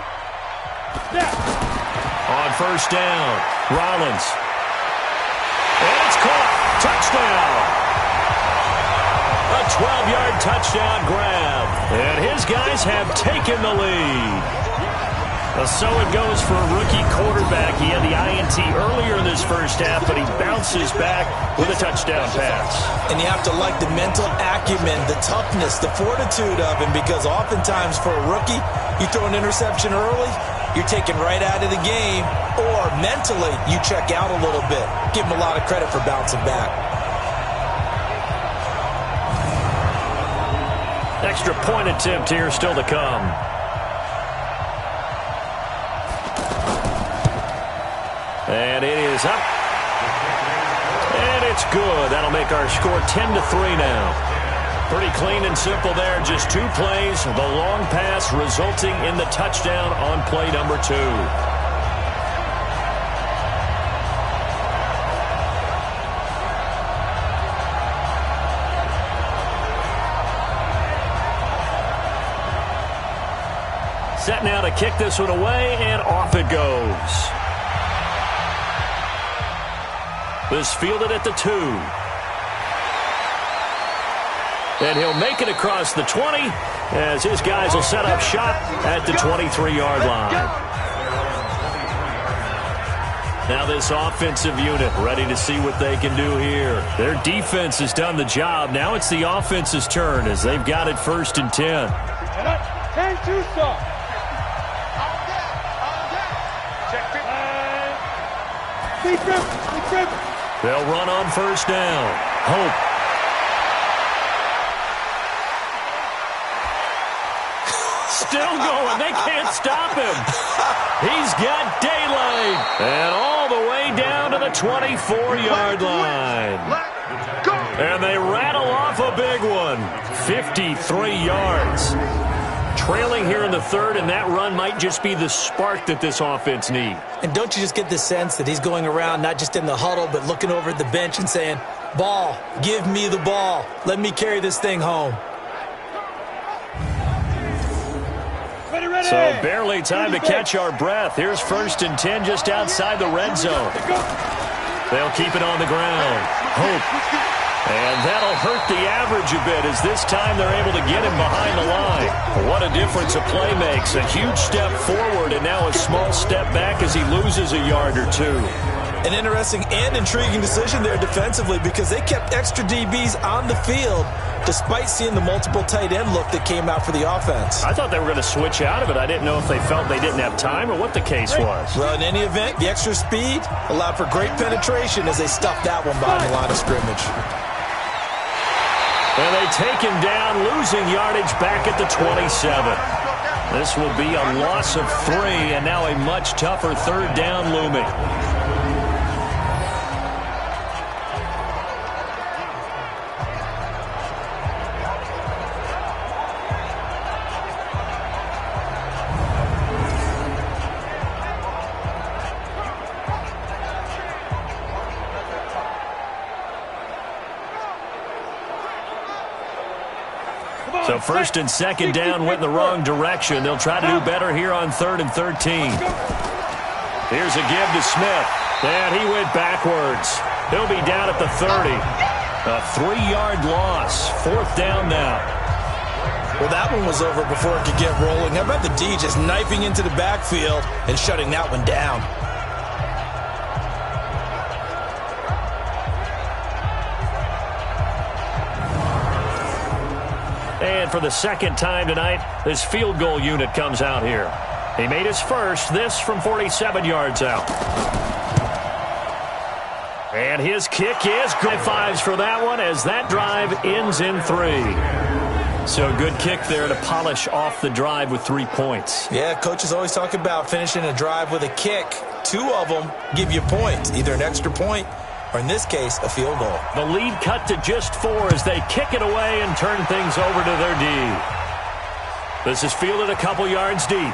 On first down, Rollins. And it's caught. Touchdown. A 12-yard touchdown grab. And his guys have taken the lead. So it goes for a rookie quarterback. He had the INT earlier in this first half, but he bounces back with a touchdown pass. And you have to like the mental acumen, the toughness, the fortitude of him, because oftentimes for a rookie, you throw an interception early, you're taken right out of the game, or mentally you check out a little bit. Give him a lot of credit for bouncing back. Extra point attempt here still to come. And it is up. And it's good. That'll make our score 10-3 now. Pretty clean and simple there. Just 2 plays. The long pass resulting in the touchdown on play number 2. Set now to kick this one away, and off it goes. This fielded at the 2. And he'll make it across the 20 as his guys will set up shop at the 23-yard line. Now this offensive unit ready to see what they can do here. Their defense has done the job. Now it's the offense's turn as they've got it 1st and 10. 10-2 stop. They'll run on 1st down. Hope. Still going. They can't stop him. He's got daylight. And all the way down to the 24-yard line. And they rattle off a big one. 53 yards. Trailing here in the 3rd, and that run might just be the spark that this offense needs. And don't you just get the sense that he's going around not just in the huddle but looking over at the bench and saying, ball, give me the ball. Let me carry this thing home. So barely time to catch our breath. Here's 1st and 10 just outside the red zone. They'll keep it on the ground. Hope. And that'll hurt the average a bit as this time they're able to get him behind the line. What a difference a play makes. A huge step forward and now a small step back as he loses a yard or 2. An interesting and intriguing decision there defensively because they kept extra DBs on the field despite seeing the multiple tight end look that came out for the offense. I thought they were going to switch out of it. I didn't know if they felt they didn't have time or what the case was. Well, in any event, the extra speed allowed for great penetration as they stuffed that one behind the line of scrimmage. And they take him down, losing yardage back at the 27. This will be a loss of 3, and now a much tougher 3rd down looming. So 1st and 2nd down went in the wrong direction. They'll try to do better here on 3rd and 13. Here's a give to Smith. And he went backwards. He'll be down at the 30. A 3-yard loss. 4th down now. Well, that one was over before it could get rolling. How about the D just knifing into the backfield and shutting that one down? And for the 2nd time tonight, this field goal unit comes out here. He made his first, this from 47 yards out. And his kick is good. High fives for that one as that drive ends in 3. So good kick there to polish off the drive with 3 points. Yeah, coaches always talk about finishing a drive with a kick. 2 of them give you points, either an extra point or in this case, a field goal. The lead cut to just 4 as they kick it away and turn things over to their D. This is fielded a couple yards deep.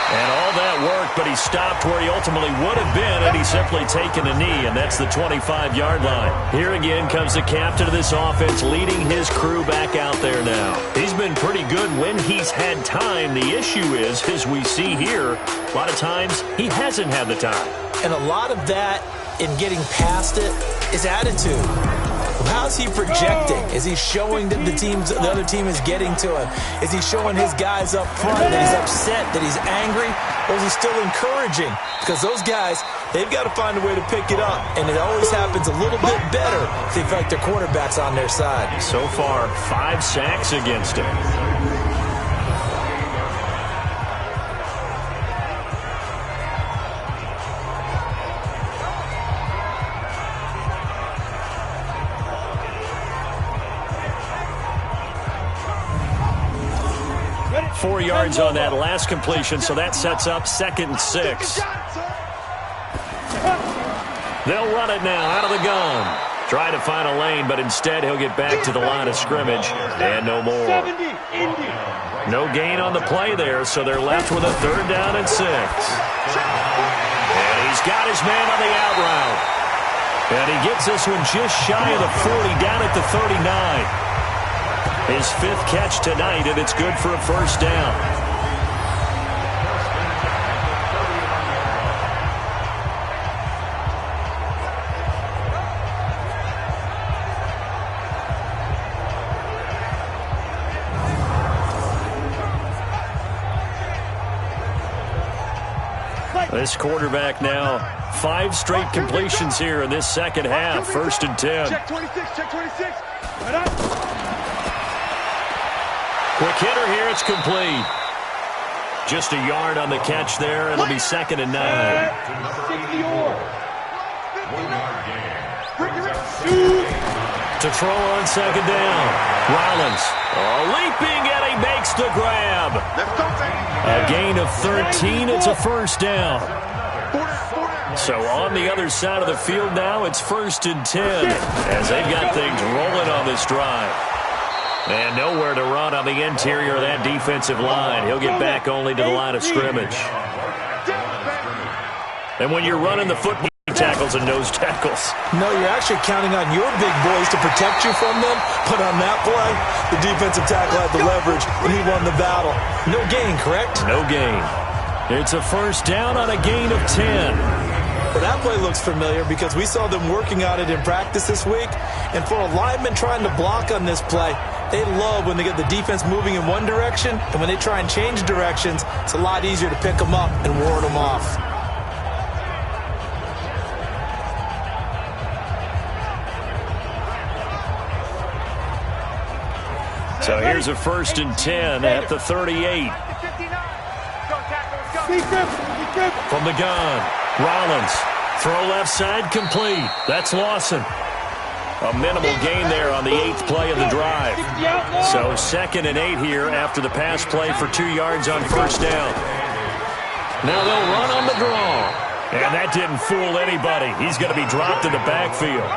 And all that work, but he stopped where he ultimately would have been had he simply taken a knee, and that's the 25-yard line. Here again comes the captain of this offense leading his crew back out there now. He's been pretty good when he's had time. The issue is, as we see here, a lot of times he hasn't had the time. And a lot of that in getting past it is attitude. How's he projecting? Is he showing that the other team is getting to him? Is he showing his guys up front that he's upset, that he's angry? Or is he still encouraging? Because those guys, they've got to find a way to pick it up. And it always happens a little bit better if they feel like their quarterback's on their side. So far, 5 sacks against him. Four yards on that last completion, so that sets up 2nd and 6. They'll run it now out of the gun. Trying to find a lane, but instead he'll get back to the line of scrimmage, and no more. No gain on the play there, so they're left with a 3rd down and 6. And he's got his man on the out route. And he gets this one just shy of the 40, down at the 39. His 5th catch tonight, and it's good for a 1st down. This quarterback now, 5 straight completions here in this second half. 1st and 10. Check 26, check 26. Quick hitter here, it's complete. Just a yard on the catch there. It'll be 2nd and 9. To throw on 2nd down. Rollins leaping, and he makes the grab. A gain of 13. It's a 1st down. So on the other side of the field now, it's 1st and 10 as they've got things rolling on this drive. And nowhere to run on the interior of that defensive line. He'll get back only to the line of scrimmage. And when you're running the football, tackles and nose tackles. No, you're actually counting on your big boys to protect you from them. But on that play, the defensive tackle had the leverage, and he won the battle. No gain, correct? No gain. It's a 1st down on a gain of 10. Well, that play looks familiar because we saw them working on it in practice this week. And for a lineman trying to block on this play, they love when they get the defense moving in one direction, and when they try and change directions, it's a lot easier to pick them up and ward them off. So here's a 1st and 10 at the 38. From the gun, Rollins. Throw left side, complete. That's Lawson. A minimal gain there on the 8th play of the drive. So 2nd and 8 here after the pass play for 2 yards on 1st down. Now they'll run on the draw. And that didn't fool anybody. He's going to be dropped in the backfield.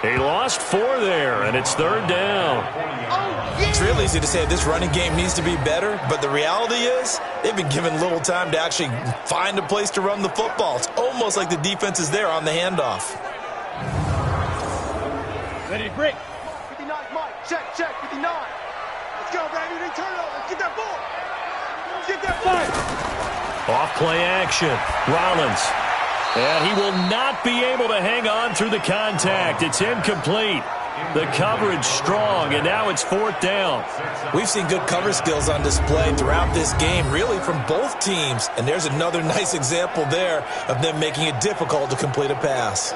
He lost 4 there, and it's 3rd down. It's real easy to say this running game needs to be better, but the reality is they've been given little time to actually find a place to run the football. It's almost like the defense is there on the handoff. Ready to break. 59, Mike. Check, 59. Let's go, baby. Return it. Let's get that ball. Let's get that fight. Off play action. Rollins. And he will not be able to hang on through the contact. It's incomplete. The coverage strong, and now it's 4th down. We've seen good cover skills on display throughout this game, really from both teams. And there's another nice example there of them making it difficult to complete a pass.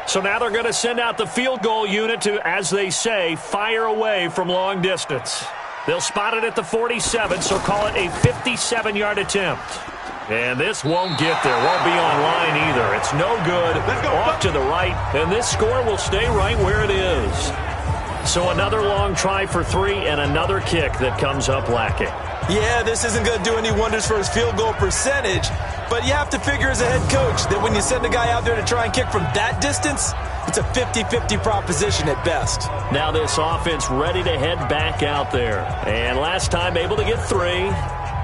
So now they're going to send out the field goal unit to, as they say, fire away from long distance. They'll spot it at the 47, so call it a 57-yard attempt. And this won't get there. Won't be on line either. It's no good. Off to the right, and this score will stay right where it is. So another long try for 3 and another kick that comes up lacking. Yeah, this isn't going to do any wonders for his field goal percentage, but you have to figure as a head coach that when you send a guy out there to try and kick from that distance, it's a 50-50 proposition at best. Now this offense ready to head back out there. And last time able to get 3.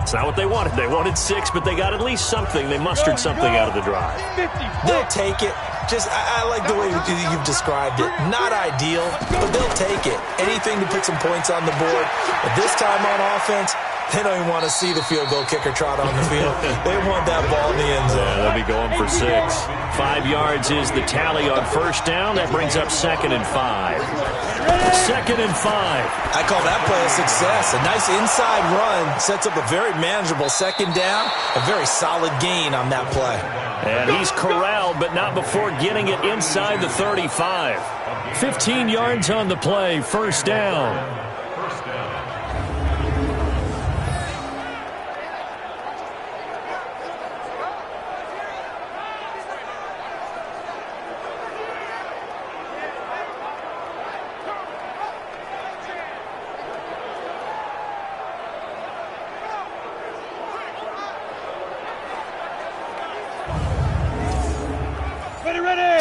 It's not what they wanted. They wanted 6, but they got at least something. They mustered something out of the drive. They'll take it. Just, I like the way you've described it. Not ideal, but they'll take it. Anything to put some points on the board. But this time on offense, they don't even want to see the field goal kicker trot on the field. They want that ball in the end zone. Yeah, they'll be going for 6. 5 yards is the tally on 1st down. That brings up 2nd and 5. 2nd and 5. I call that play a success. A nice inside run sets up a very manageable 2nd down. A very solid gain on that play. And he's corralled, but not before getting it inside the 35. 15 yards on the play, 1st down.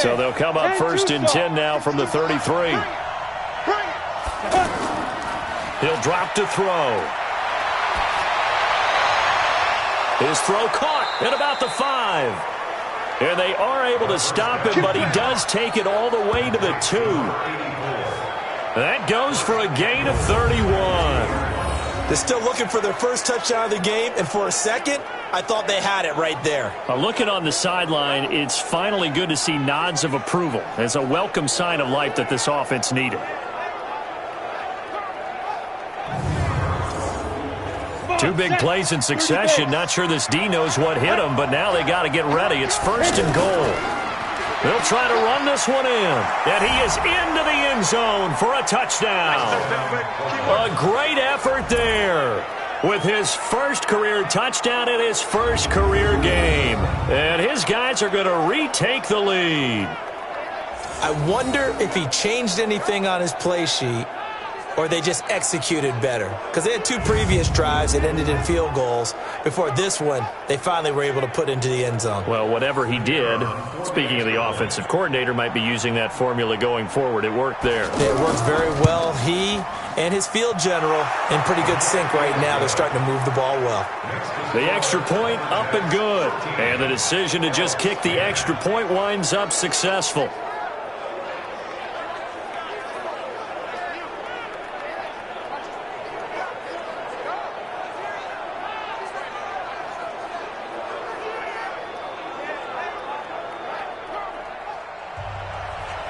So they'll come up first and 10 now from the 33. He'll drop to throw. His throw caught at about the 5. And they are able to stop him, but he does take it all the way to the 2. That goes for a gain of 31. They're still looking for their first touchdown of the game, and for a second, I thought they had it right there. Looking on the sideline, it's finally good to see nods of approval. It's a welcome sign of life that this offense needed. Two big plays in succession. Not sure this D knows what hit him, but now they got to get ready. It's first and goal. They'll try to run this one in. And he is into the end zone for a touchdown. A great effort there with his first career touchdown in his first career game. And his guys are going to retake the lead. I wonder if he changed anything on his play sheet or they just executed better. Because they had two previous drives that ended in field goals. Before this one, they finally were able to put into the end zone. Well, whatever he did, speaking of the offensive coordinator, might be using that formula going forward. It worked there. It worked very well. He and his field general in pretty good sync right now. They're starting to move the ball well. The extra point up and good. And the decision to just kick the extra point winds up successful.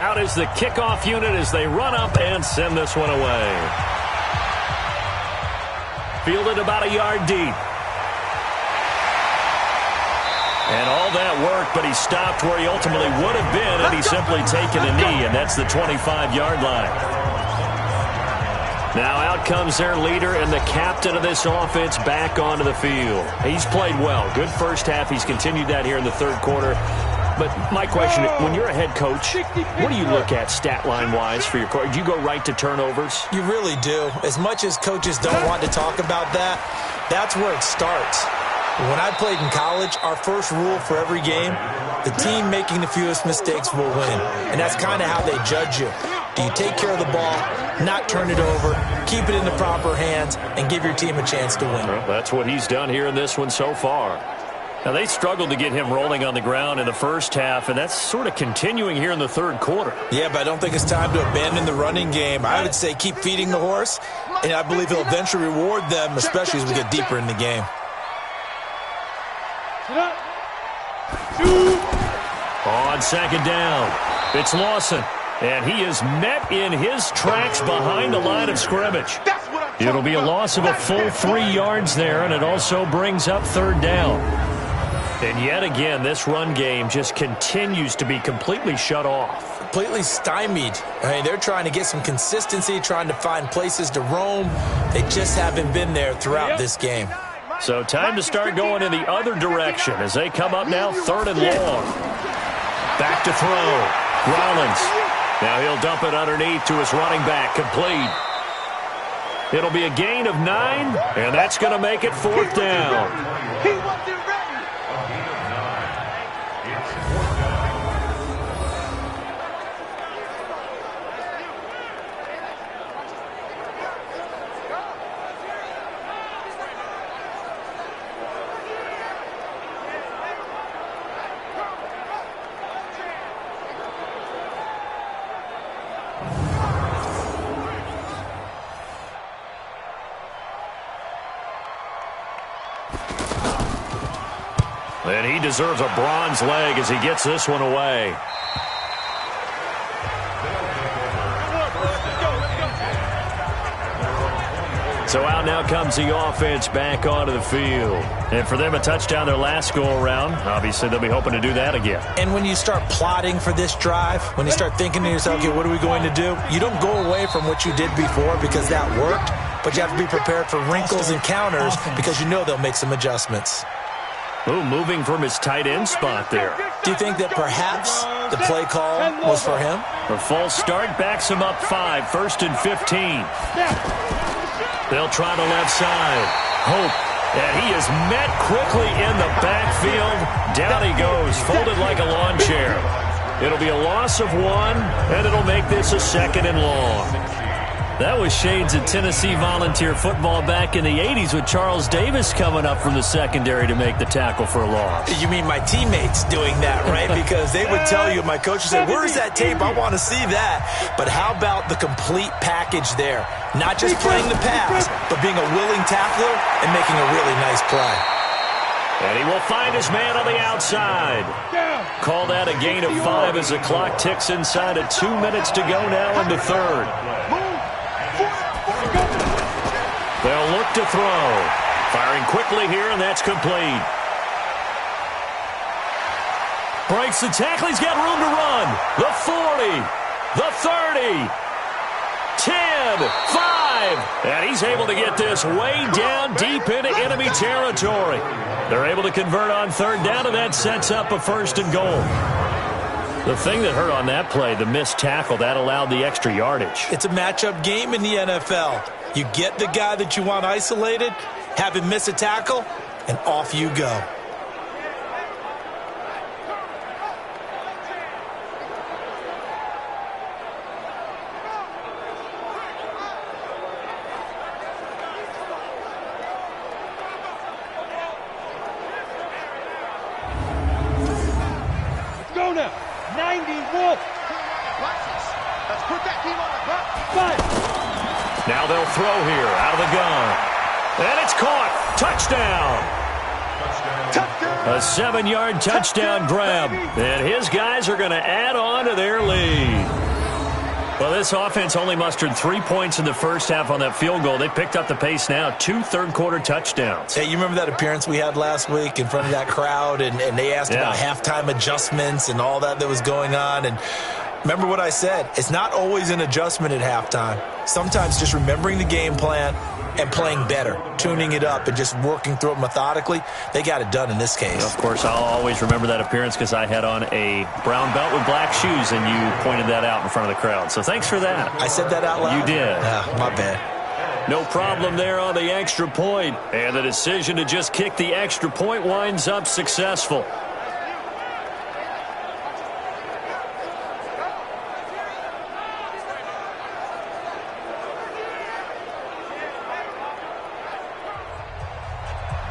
Out is the kickoff unit as they run up and send this one away. Fielded about a yard deep. And all that work, but he stopped where he ultimately would have been had he simply taken a knee, and that's the 25-yard line. Now out comes their leader and the captain of this offense back onto the field. He's played well. Good first half. He's continued that here in the third quarter. But my question, when you're a head coach, what do you look at stat line-wise for your coach? Do you go right to turnovers? You really do. As much as coaches don't want to talk about that, that's where it starts. When I played in college, our first rule for every game, the team making the fewest mistakes will win. And that's kind of how they judge you. Do you take care of the ball, not turn it over, keep it in the proper hands, and give your team a chance to win? Well, that's what he's done here in this one so far. Now, they struggled to get him rolling on the ground in the first half, and that's sort of continuing here in the third quarter. Yeah, but I don't think it's time to abandon the running game. I would say keep feeding the horse, and I believe he'll eventually reward them, especially as we get deeper in the game. On second down, it's Lawson, and he is met in his tracks behind the line of scrimmage. It'll be a loss of a full 3 yards there, and it also brings up third down. And yet again, this run game just continues to be completely shut off. Completely stymied. I mean, they're trying to get some consistency, trying to find places to roam. They just haven't been there throughout this game. So time to start going in the other direction as they come up now third and long. Back to throw. Rollins. Now he'll dump it underneath to his running back. Complete. It'll be a gain of 9, and that's going to make it fourth down. He wasn't ready. And he deserves a bronze leg as he gets this one away. So out now comes the offense back onto the field. And for them, a touchdown their last go-around. Obviously, they'll be hoping to do that again. And when you start plotting for this drive, when you start thinking to yourself, okay, what are we going to do? You don't go away from what you did before because that worked, but you have to be prepared for wrinkles and counters because you know they'll make some adjustments. Ooh, moving from his tight end spot there. Do you think that perhaps the play call was for him? The false start backs him up 5, first and 15. They'll try the left side. Hope. And he is met quickly in the backfield. Down he goes, folded like a lawn chair. It'll be a loss of 1, and it'll make this a 2nd and long. That was shades of Tennessee volunteer football back in the 80s with Charles Davis coming up from the secondary to make the tackle for a loss. You mean my teammates doing that, right? Because they would tell you, my coach would say, where's that tape? I want to see that. But how about the complete package there? Not just playing the pass, but being a willing tackler and making a really nice play. And he will find his man on the outside. Call that a gain of 5 as the clock ticks inside of 2 minutes to go now in the third. They'll look to throw. Firing quickly here, and that's complete. Breaks the tackle. He's got room to run. The 40, the 30, 10, 5. And he's able to get this way down deep into enemy territory. They're able to convert on third down, and that sets up a 1st and goal. The thing that hurt on that play, the missed tackle, that allowed the extra yardage. It's a matchup game in the NFL. You get the guy that you want isolated, have him miss a tackle, and off you go. Let's go now. 91. Let's put that team on the clock. 5. Now they'll throw here out of the gun. And it's caught. Touchdown. A 7-yard touchdown grab. And his guys are going to add on to their lead. Well, this offense only mustered 3 points in the first half on that field goal. They picked up the pace now. 2 third-quarter touchdowns. Hey, you remember that appearance we had last week in front of that crowd? And they asked about halftime adjustments and all that was going on. And remember what I said. It's not always an adjustment at halftime. Sometimes just remembering the game plan and playing better, tuning it up and just working through it methodically. They got it done in this case. Of course, I'll always remember that appearance because I had on a brown belt with black shoes, and you pointed that out in front of the crowd. So thanks for that. I said that out loud? You did. My bad. No problem there on the extra point. And the decision to just kick the extra point winds up successful.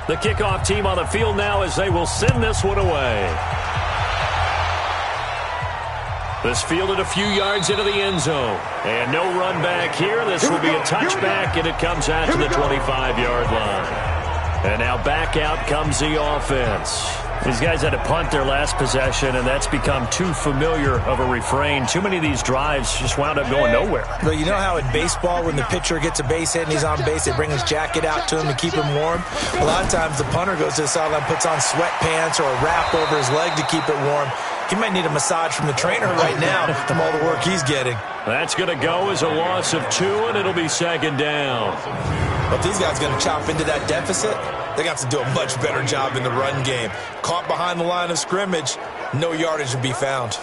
The kickoff team on the field now as they will send this one away. This fielded a few yards into the end zone. And no run back here. This will be a touchback, and it comes out to the 25-yard line. And now back out comes the offense. These guys had to punt their last possession, and that's become too familiar of a refrain. Too many of these drives just wound up going nowhere. But you know how in baseball, when the pitcher gets a base hit and he's on base, they bring his jacket out to him to keep him warm? A lot of times the punter goes to the sideline, puts on sweatpants or a wrap over his leg to keep it warm. He might need a massage from the trainer right now from all the work he's getting. That's going to go as a loss of 2, and it'll be 2nd down. But these guys are going to chop into that deficit. They got to do a much better job in the run game. Caught behind the line of scrimmage, no yardage to be found.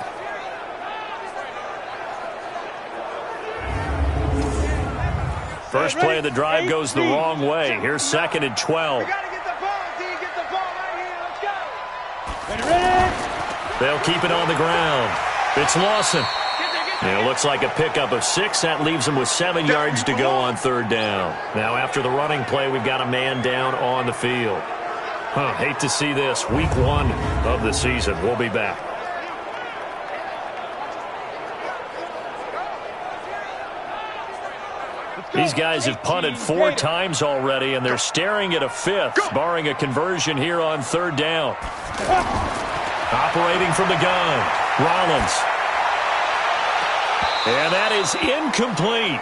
First play of the drive goes the wrong way. Here's 2nd and 12. We got to get the ball, D. Get the ball right here. Let's go. Ready? They'll keep it on the ground. It's Lawson. It looks like a pickup of 6. That leaves them with 7 yards to go on 3rd down. Now, after the running play, we've got a man down on the field. Hate to see this. Week 1 of the season. We'll be back. These guys have punted 4 times already, and they're staring at a 5th, barring a conversion here on 3rd down. Operating from the gun, Rollins. And that is incomplete.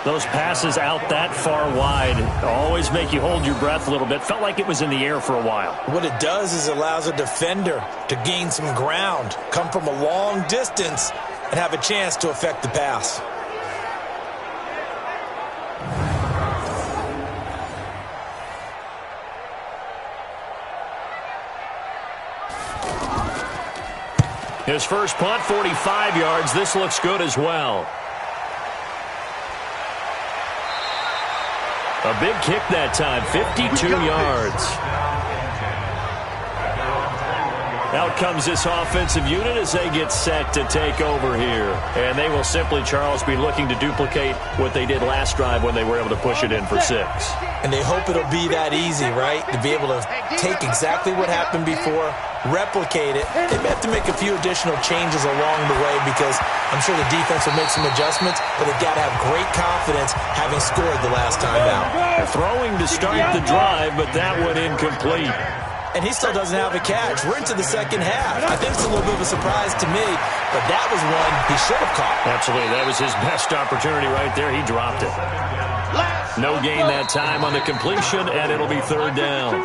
Those passes out that far wide always make you hold your breath a little bit. Felt like it was in the air for a while. What it does is it allows a defender to gain some ground, come from a long distance, and have a chance to affect the pass. His first punt, 45 yards. This looks good as well. A big kick that time, 52 yards. Out comes this offensive unit as they get set to take over here. And they will simply, Charles, be looking to duplicate what they did last drive when they were able to push it in for 6. And they hope it'll be that easy, right? To be able to take exactly what happened before, replicate it. They may have to make a few additional changes along the way because I'm sure the defense will make some adjustments, but they've got to have great confidence having scored the last time out. They're throwing to start the drive, but that one incomplete. And he still doesn't have a catch. We're into the second half. I think it's a little bit of a surprise to me, but that was one he should have caught. Absolutely. That was his best opportunity right there. He dropped it. No gain that time on the completion, and it'll be third down.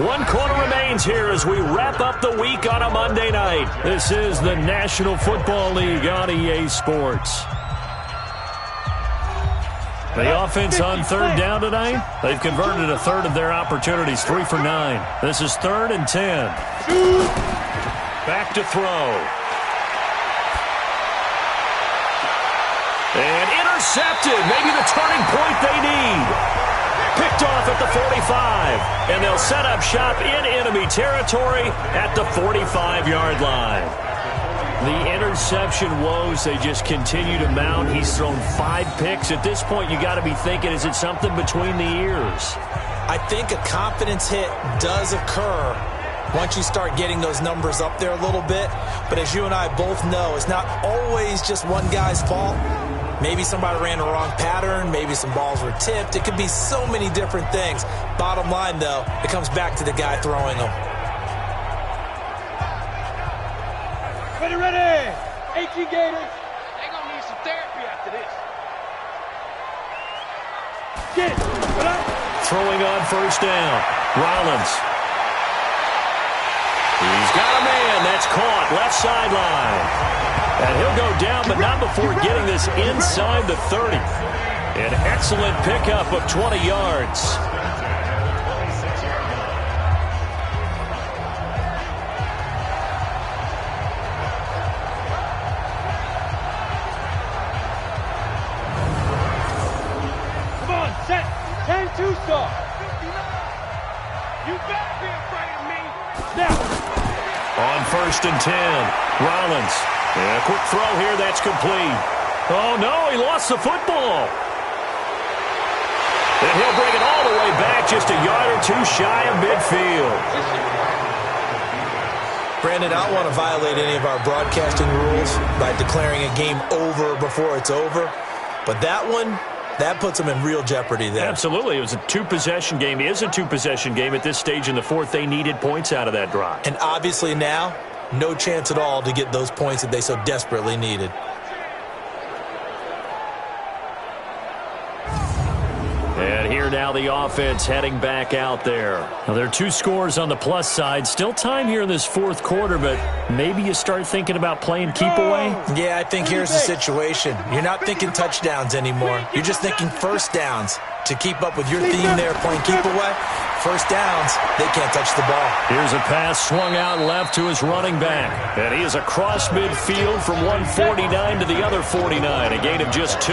1 quarter remains here as we wrap up the week on a Monday night. This is the National Football League on EA Sports. The offense on third down tonight, they've converted a third of their opportunities, 3 for 9. This is 3rd and 10. Back to throw. And intercepted, maybe the turning point they need. Picked off at the 45, and they'll set up shop in enemy territory at the 45-yard line. The interception woes, they just continue to mount. He's thrown 5 picks. At this point, you got to be thinking, is it something between the ears? I think a confidence hit does occur once you start getting those numbers up there a little bit. But as you and I both know, it's not always just one guy's fault. Maybe somebody ran the wrong pattern. Maybe some balls were tipped. It could be so many different things. Bottom line, though, it comes back to the guy throwing them. Ready. 18 Gators. They're going to need some therapy after this. Get it. Throwing on first down. Rollins. He's got a man. That's caught. Left sideline. And he'll go down, but not before getting this inside the 30. An excellent pickup of 20 yards. Come on, set. 10-2 star. You better be afraid of me. Now. On first and 10, Rollins. And a quick throw here, that's complete. Oh, no, he lost the football. And he'll bring it all the way back, just a yard or two shy of midfield. Brandon, I don't want to violate any of our broadcasting rules by declaring a game over before it's over. But that one, that puts them in real jeopardy there. Absolutely. It was a 2-possession game. It is a 2-possession game at this stage in the fourth. They needed points out of that drive. And obviously now, no chance at all to get those points that they so desperately needed. And here now the offense heading back out there. Now there are 2 scores on the plus side. Still time here in this fourth quarter, but maybe you start thinking about playing keep away? Yeah, I think here's the situation. You're not thinking touchdowns anymore. You're just thinking first downs. To keep up with your theme there, playing keep away, first downs, they can't touch the ball. Here's a pass swung out left to his running back. And he is across midfield from 149 to the other 49, a gain of just 2.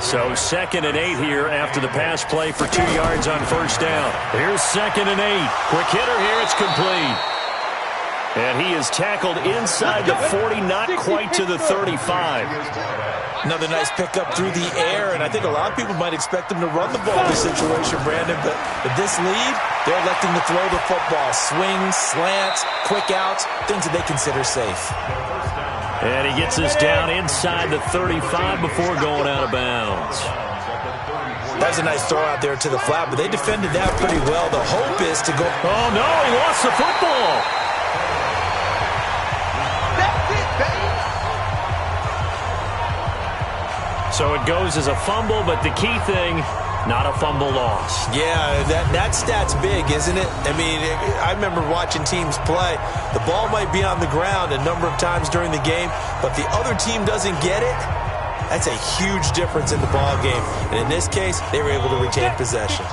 So 2nd and 8 here after the pass play for 2 yards on first down. Here's 2nd and 8. Quick hitter here, it's complete. And he is tackled inside the 40, not quite to the 35. Another nice pickup through the air, and I think a lot of people might expect him to run the ball in this situation, Brandon, but with this lead, they're electing to throw the football. Swings, slants, quick outs, things that they consider safe. And he gets us down inside the 35 before going out of bounds. That was a nice throw out there to the flat, but they defended that pretty well. The hope is to go... Oh, no, he lost the football. So it goes as a fumble, but the key thing, not a fumble loss. Yeah, that stat's big, isn't it? I mean, I remember watching teams play. The ball might be on the ground a number of times during the game, but the other team doesn't get it. That's a huge difference in the ball game. And in this case, they were able to retain possession.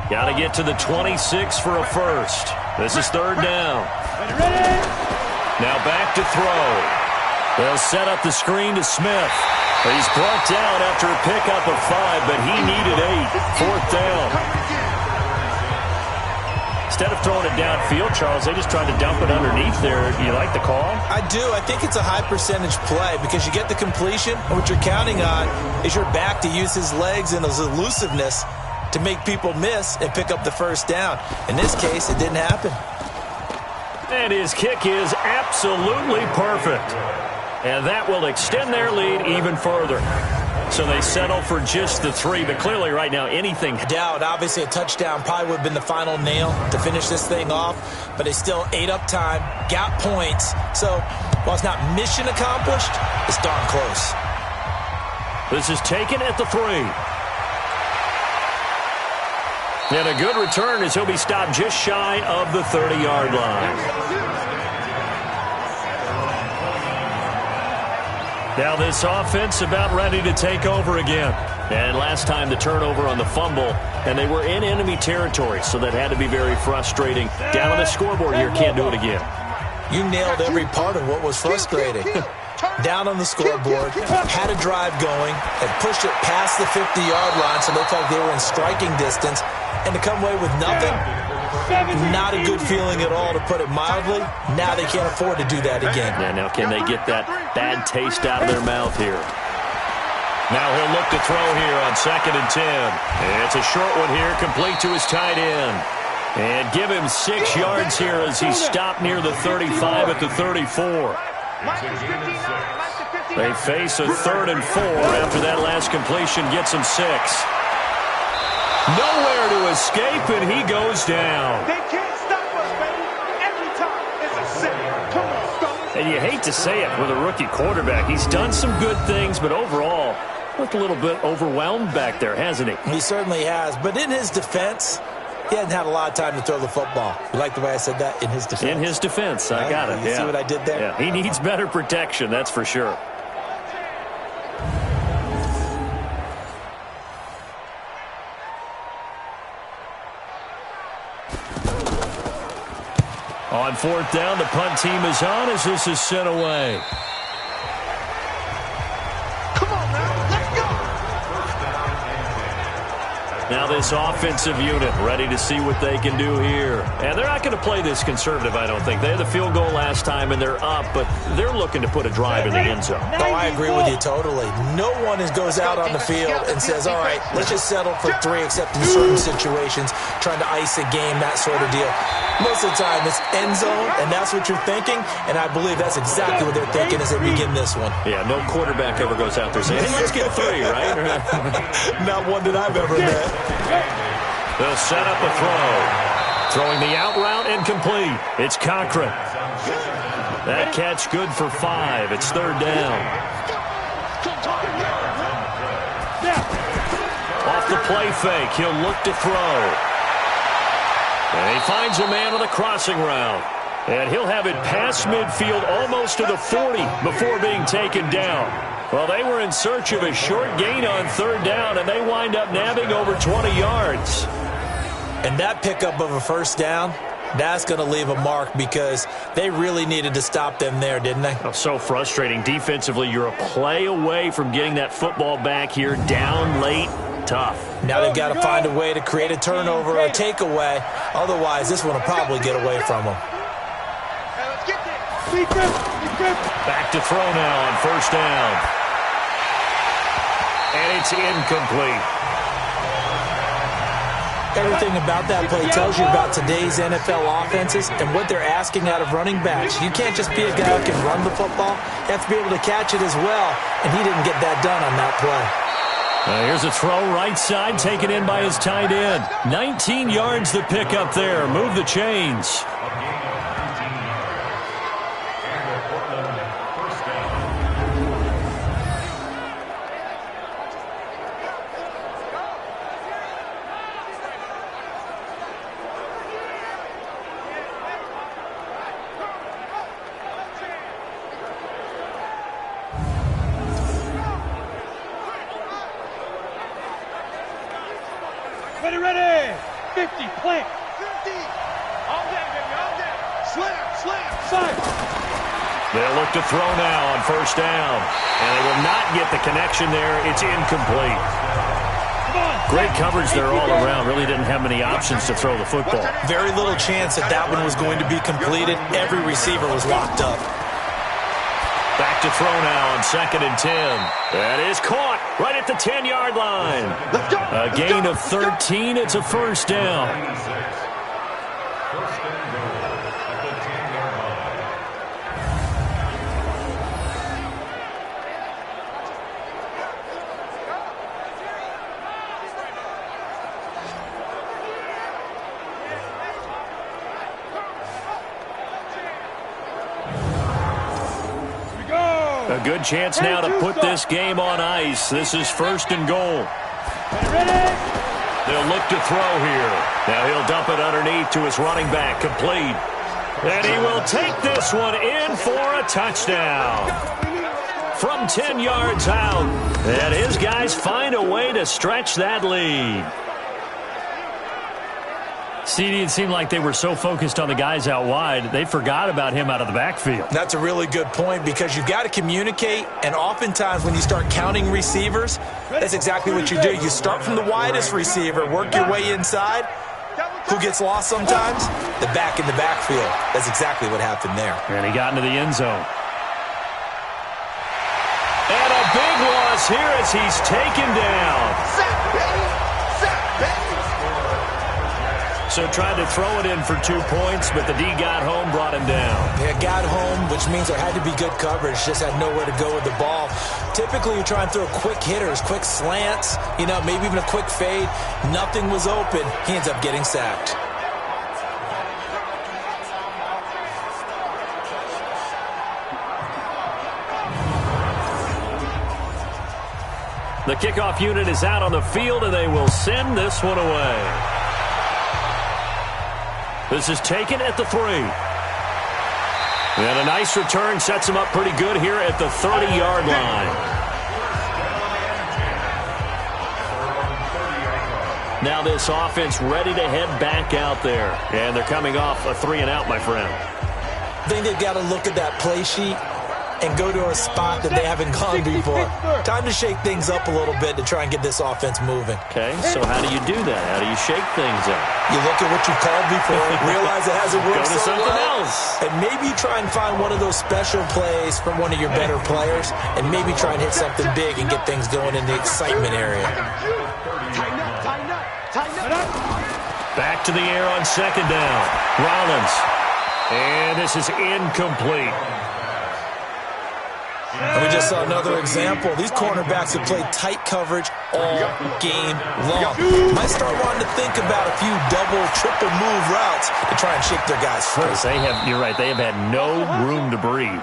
Got to get to the 26 for a first. This is third down. Now back to throw. They'll set up the screen to Smith. He's brought down after a pickup of 5, but he needed 8. Fourth down. instead of throwing it downfield, Charles, they just tried to dump it underneath there. Do you like the call? I do. I think it's a high percentage play because you get the completion, and what you're counting on is your back to use his legs and his elusiveness to make people miss and pick up the first down. In this case, it didn't happen. And his kick is absolutely perfect. And that will extend their lead even further. So they settle for just the 3, but clearly right now anything. Doubt, obviously a touchdown probably would have been the final nail to finish this thing off, but they still ate up time, got points. So while it's not mission accomplished, it's darn close. This is taken at the 3. And a good return as he'll be stopped just shy of the 30-yard line. Now this offense about ready to take over again. And last time the turnover on the fumble, and they were in enemy territory, so that had to be very frustrating. Down on the scoreboard here, can't do it again. You nailed every part of what was frustrating. Down on the scoreboard, had a drive going, had pushed it past the 50-yard line, so they felt like they were in striking distance, and to come away with nothing, not a good feeling at all, to put it mildly. Now they can't afford to do that again. Yeah, now can they get that bad taste out of their mouth here? Now he'll look to throw here on 2nd and 10. It's a short one here, complete to his tight end. And give him 6 yards here as he's stopped near the 35 at the 34. They face a 3rd and 4 after that last completion gets him 6. Nowhere to escape, and he goes down. They can't stop us, baby. Every time it's a sack. Come on, fellas. And you hate to say it with a rookie quarterback. He's done some good things, but overall, looked a little bit overwhelmed back there, hasn't he? He certainly has. But in his defense, he hasn't had a lot of time to throw the football. You like the way I said that? In his defense. In his defense. I got it. You see what I did there? Yeah, he needs better protection, that's for sure. On 4th down, the punt team is on as this is sent away. Come on, now. Let's go. Now this offensive unit ready to see what they can do here. And they're not going to play this conservative, I don't think. They had the field goal last time, and they're up, but they're looking to put a drive in the end zone. Oh, I agree with you totally. No one goes out on the field and says, all right, let's just settle for 3, except in certain situations, trying to ice a game, that sort of deal. Most of the time, it's end zone, and that's what you're thinking, and I believe that's exactly what they're thinking as they begin this one. Yeah, no quarterback ever goes out there saying, hey, let's get 3, right? Not one that I've ever met. They'll set up a throw. Throwing the out route incomplete. It's Cochran. That catch good for 5. It's 3rd down. Off the play fake, he'll look to throw. And he finds a man on the crossing route. And he'll have it past midfield almost to the 40 before being taken down. Well, they were in search of a short gain on 3rd down, and they wind up nabbing over 20 yards. And that pickup of a 1st down, that's going to leave a mark because they really needed to stop them there, didn't they? Oh, so frustrating. Defensively, you're a play away from getting that football back here down late. Tough. Now they've got to find a way to create a turnover or a takeaway. Otherwise, this one will probably get away from them. Back to throw now on 1st down. And it's incomplete. Everything about that play tells you about today's NFL offenses and what they're asking out of running backs. You can't just be a guy who can run the football. You have to be able to catch it as well, and he didn't get that done on that play. Here's a throw right side, taken in by his tight end. 19 yards the pick up there. Move the chains. Ready. 50, plant. 50. All day, baby, all day. Slam. Fire. They'll look to throw now on 1st down. And they will not get the connection there. It's incomplete. Come on. Great coverage there all around. Really didn't have many options to throw the football. Very little chance that that one was going to be completed. Every receiver was locked up. Back to throw now on 2nd and 10. That is caught right at the 10-yard line. A gain of 13. It's a first down. A good chance now to put this game on ice. This is 1st and goal. They'll look to throw here. Now he'll dump it underneath to his running back, complete. And he will take this one in for a touchdown. From 10 yards out. And his guys find a way to stretch that lead. CD, it seemed like they were so focused on the guys out wide, they forgot about him out of the backfield. That's a really good point because you've got to communicate, and oftentimes when you start counting receivers, that's exactly what you do. You start from the widest receiver, work your way inside. Who gets lost sometimes? The back in the backfield. That's exactly what happened there. And he got into the end zone. And a big loss here as he's taken down. So tried to throw it in for 2 points, but the D got home, brought him down. Yeah, got home, which means there had to be good coverage. Just had nowhere to go with the ball. Typically, you try and throw quick hitters, quick slants, maybe even a quick fade. Nothing was open. He ends up getting sacked. The kickoff unit is out on the field, and they will send this one away. This is taken at the 3. And a nice return sets him up pretty good here at the 30-yard line. Now this offense ready to head back out there. And they're coming off a 3-and-out, my friend. I think they've got to look at that play sheet and go to a spot that they haven't gone before. Time to shake things up a little bit to try and get this offense moving. Okay, so how do you do that? How do you shake things up? You look at what you've called before, realize it hasn't worked Go to so something well, else. and maybe try and find one of those special plays from one of your better players, and maybe try and hit something big and get things going in the excitement area. Back to the air on 2nd down. Rollins. And this is incomplete. And we just saw another example. These cornerbacks have played tight coverage all game long. Might start wanting to think about a few double, triple move routes to try and shake their guys free. You're right, they have had no room to breathe.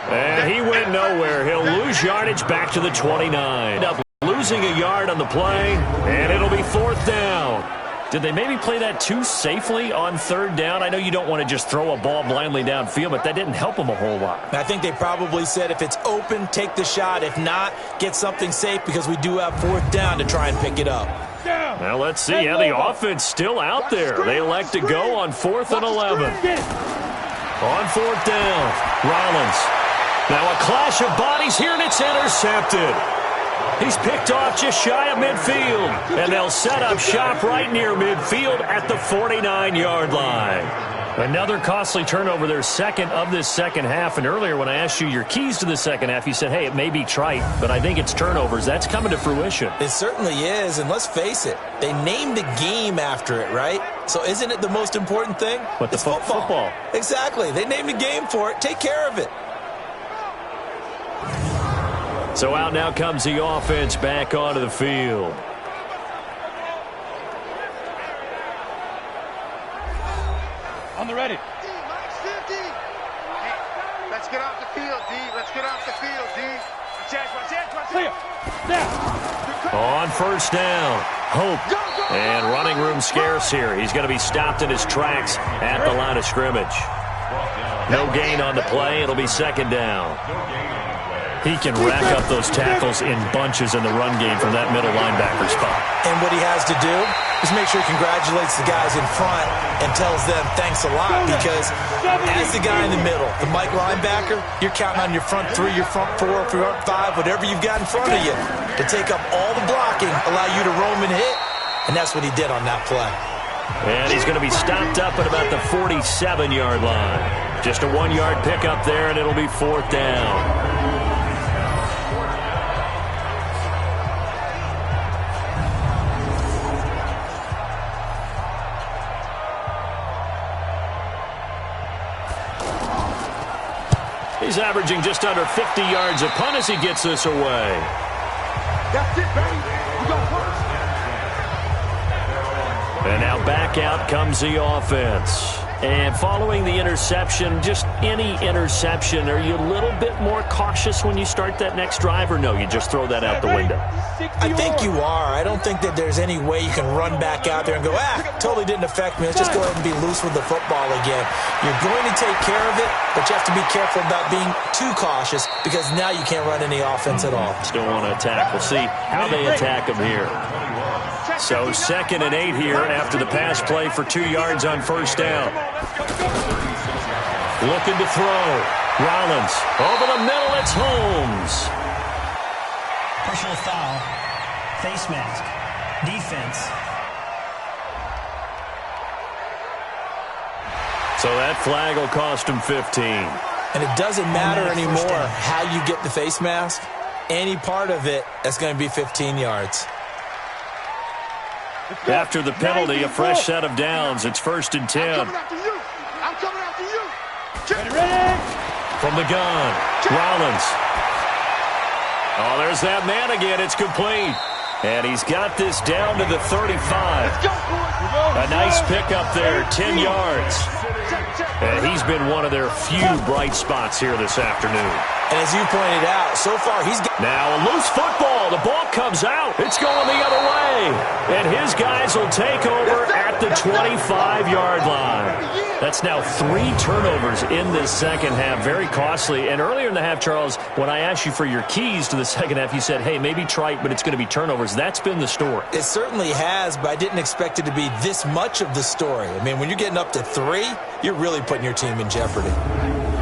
And he went nowhere. He'll lose yardage back to the 29. End up losing a yard on the play, and it'll be 4th down. Did they maybe play that too safely on 3rd down? I know you don't want to just throw a ball blindly downfield, but that didn't help them a whole lot. I think they probably said if it's open, take the shot. If not, get something safe because we do have 4th down to try and pick it up. Well, let's see. Yeah, the offense still out there. They elect to go on 4th and 11. On 4th down, Rollins. Now a clash of bodies here, and it's intercepted. He's picked off just shy of midfield, and they'll set up shop right near midfield at the 49-yard line. Another costly turnover, their second of this second half. And earlier when I asked you your keys to the second half, you said, hey, it may be trite, but I think it's turnovers. That's coming to fruition. It certainly is, and let's face it, they named the game after it, right? So isn't it the most important thing? But it's football. Exactly. They named the game for it. Take care of it. So out now comes the offense back onto the field. On the ready. Hey, let's get off the field, D. Let's get off the field, D. Clear. Now. On 1st down, Hope. And running room scarce here. He's going to be stopped in his tracks at the line of scrimmage. No gain on the play. It'll be 2nd down. He can rack up those tackles in bunches in the run game from that middle linebacker spot. And what he has to do is make sure he congratulates the guys in front and tells them thanks a lot, because as the guy in the middle, the Mike linebacker, you're counting on your front 3, your front 4, front 5, whatever you've got in front of you to take up all the blocking, allow you to roam and hit, and that's what he did on that play. And he's going to be stopped up at about the 47-yard line. Just a 1-yard pickup there, and it'll be 4th down. He's averaging just under 50 yards a punt as he gets this away. That's it, baby. We go first. And now back out comes the offense. And following the interception, just any interception, are you a little bit more cautious when you start that next drive, or no, you just throw that out the window? I think you are. I don't think that there's any way you can run back out there and go, totally didn't affect me. Let's just go ahead and be loose with the football again. You're going to take care of it, but you have to be careful about being too cautious because now you can't run any offense at all. Still want to attack. We'll see how they attack him here. So 2nd and 8 here after the pass play for 2 yards on 1st down. Looking to throw. Rollins over the middle. It's Holmes. Personal foul. Face mask. Defense. So that flag will cost him 15. And it doesn't matter anymore how you get the face mask. Any part of it, that's going to be 15 yards. After the penalty, a fresh set of downs. It's 1st and 10. I'm coming after you. Ready? From the gun, Rollins. Oh, there's that man again. It's complete. And he's got this down to the 35. A nice pickup there, 10 yards. And he's been one of their few bright spots here this afternoon. And as you pointed out, so far he's got... Now a loose football. The ball comes out. It's going the other way. And his guys will take over at the 25-yard line. That's now 3 turnovers in this second half. Very costly. And earlier in the half, Charles, when I asked you for your keys to the second half, you said, hey, maybe trite, but it's going to be turnovers. That's been the story. It certainly has, but I didn't expect it to be this much of the story. I mean, when you're getting up to 3, you're really putting your team in jeopardy.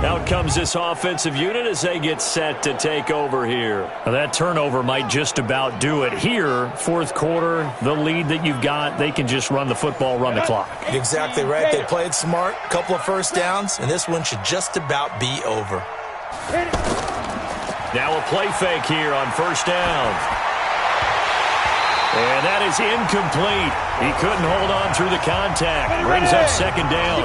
Out comes this offensive unit as they get set to take over here. Now that turnover might just about do it here. 4th quarter, the lead that you've got, they can just run the football, run the clock. Exactly right. They played smart, couple of first downs, and this one should just about be over. Now a play fake here on 1st down. And that is incomplete. He couldn't hold on through the contact. Brings up 2nd down.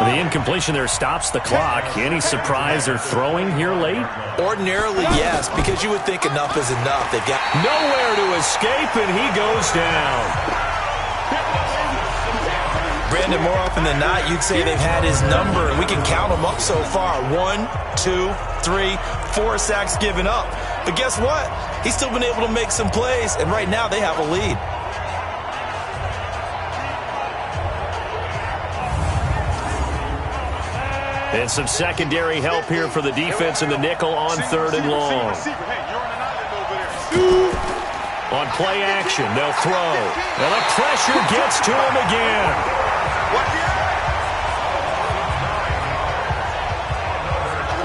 The incompletion there stops the clock. Any surprise they're throwing here late? Ordinarily, yes, because you would think enough is enough. They've got nowhere to escape, and he goes down. Brandon, more often than not, you'd say they've had his number, and we can count them up so far. 1, 2, 3, 4 sacks given up. But guess what? He's still been able to make some plays, and right now they have a lead. And some secondary help here for the defense in the nickel on 3rd and long. On play action, they'll throw. And the pressure gets to him again.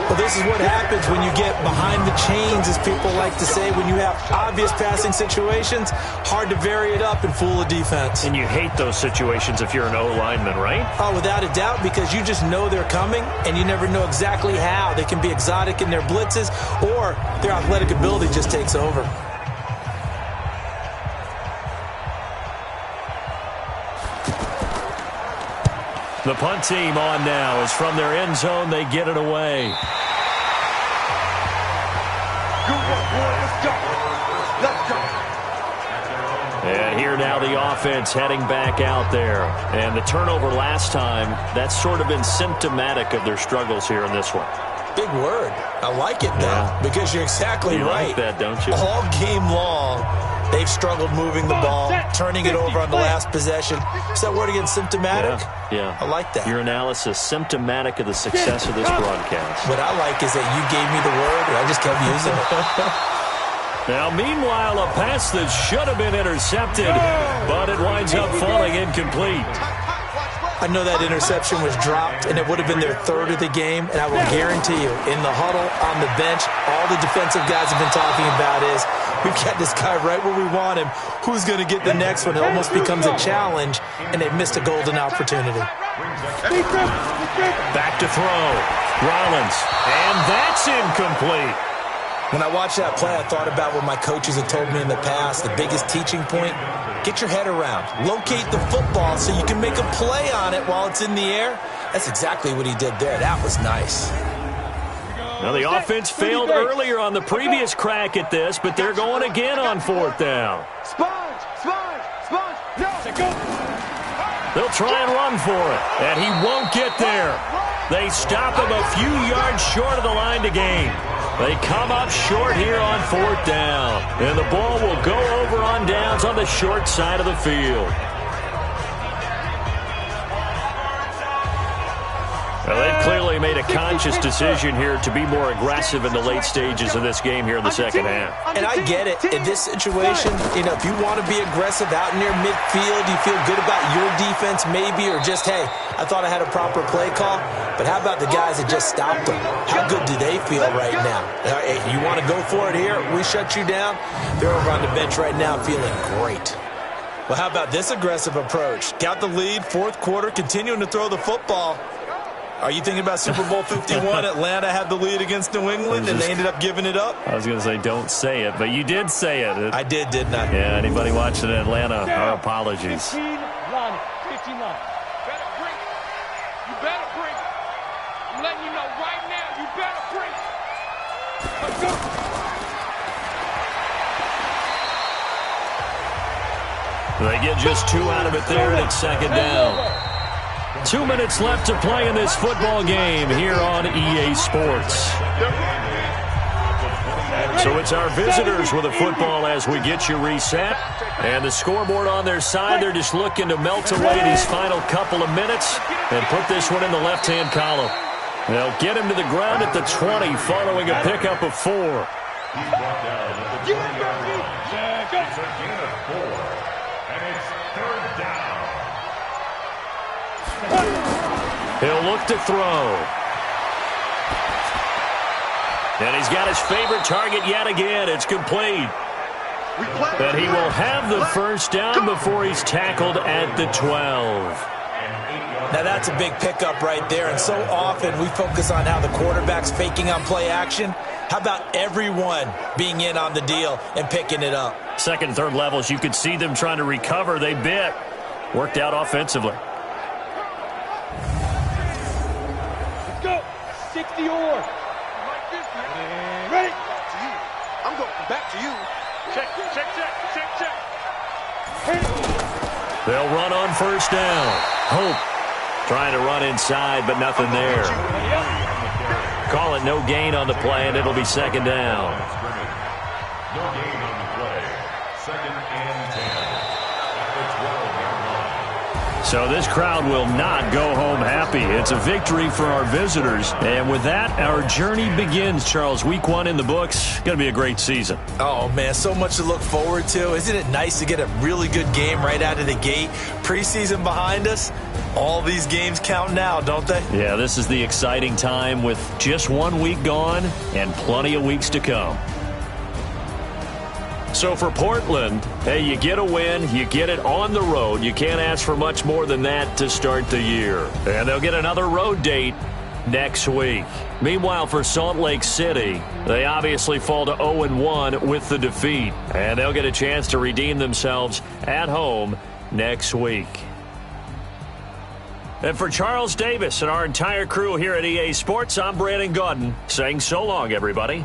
Well, this is what happens when you get behind the chains, as people like to say. When you have obvious passing situations, hard to vary it up and fool a defense. And you hate those situations if you're an O-lineman, right? Oh, without a doubt, because you just know they're coming, and you never know exactly how. They can be exotic in their blitzes, or their athletic ability just takes over. The punt team on now is from their end zone. They get it away. And here now the offense heading back out there. And the turnover last time, that's sort of been symptomatic of their struggles here in this one. Big word. I like it, though, because you're exactly right. You like that, don't you? All game long, they've struggled moving the ball, turning it over on the last possession. Is that word again, symptomatic? Yeah. I like that. Your analysis, symptomatic of the success of this broadcast. What I like is that you gave me the word, and I just kept using it. Now, meanwhile, a pass that should have been intercepted, but it winds up falling incomplete. I know that interception was dropped, and it would have been their 3rd of the game, and I will guarantee you, in the huddle, on the bench, all the defensive guys have been talking about is, we've got this guy right where we want him. Who's going to get the next one? It almost becomes a challenge, and they've missed a golden opportunity. Back to throw. Rollins. And that's incomplete. When I watched that play, I thought about what my coaches have told me in the past. The biggest teaching point, get your head around. Locate the football so you can make a play on it while it's in the air. That's exactly what he did there. That was nice. Now, the offense failed earlier on the previous crack at this, but they're going again on 4th down. Sponge! No! They'll try and run for it, and he won't get there. They stop him a few yards short of the line to gain. They come up short here on 4th down, and the ball will go over on downs on the short side of the field. Well, they've clearly made a conscious decision here to be more aggressive in the late stages of this game here in the second half. And I get it. In this situation, if you want to be aggressive out near midfield, you feel good about your defense maybe, or just, hey, I thought I had a proper play call. But how about the guys that just stopped them? How good do they feel right now? Hey, you want to go for it here? We shut you down? They're over on the bench right now feeling great. Well, how about this aggressive approach? Got the lead, 4th quarter, continuing to throw the football. Are you thinking about Super Bowl 51? Atlanta had the lead against New England, and they ended up giving it up? I was going to say don't say it, but you did say it. I did, didn't I? Yeah, anybody watching Atlanta, our apologies. 15 line. Better bring it. You better bring it. I'm letting you know right now, you better bring it. Let's go. They get just 2 out of it there, and it's 2nd down. 2 minutes left to play in this football game here on EA Sports. So it's our visitors with the football as we get you reset. And the scoreboard on their side, they're just looking to melt away these final couple of minutes and put this one in the left-hand column. They'll get him to the ground at the 20 following a pickup of 4. He'll look to throw. And he's got his favorite target yet again. It's complete. And he will have the first down before he's tackled at the 12. Now that's a big pickup right there, and so often we focus on how the quarterback's faking on play action. How about everyone being in on the deal and picking it up? Second, third levels, you could see them trying to recover. They bit. Worked out offensively. Let's go. 60 or. Like this, man. Ready? I'm going back to you. Check. They'll run on first down. Hope trying to run inside, but nothing there. Call it no gain on the play, and it'll be 2nd down. No gain on the play. 2nd and 10. So this crowd will not go home happy. It's a victory for our visitors. And with that, our journey begins, Charles. Week 1 in the books. Going to be a great season. Oh, man, so much to look forward to. Isn't it nice to get a really good game right out of the gate? Preseason behind us. All these games count now, don't they? Yeah, this is the exciting time with just 1 week gone and plenty of weeks to come. So for Portland, hey, you get a win, you get it on the road. You can't ask for much more than that to start the year. And they'll get another road date next week. Meanwhile, for Salt Lake City, they obviously fall to 0-1 with the defeat. And they'll get a chance to redeem themselves at home next week. And for Charles Davis and our entire crew here at EA Sports, I'm Brandon Gaudin saying so long, everybody.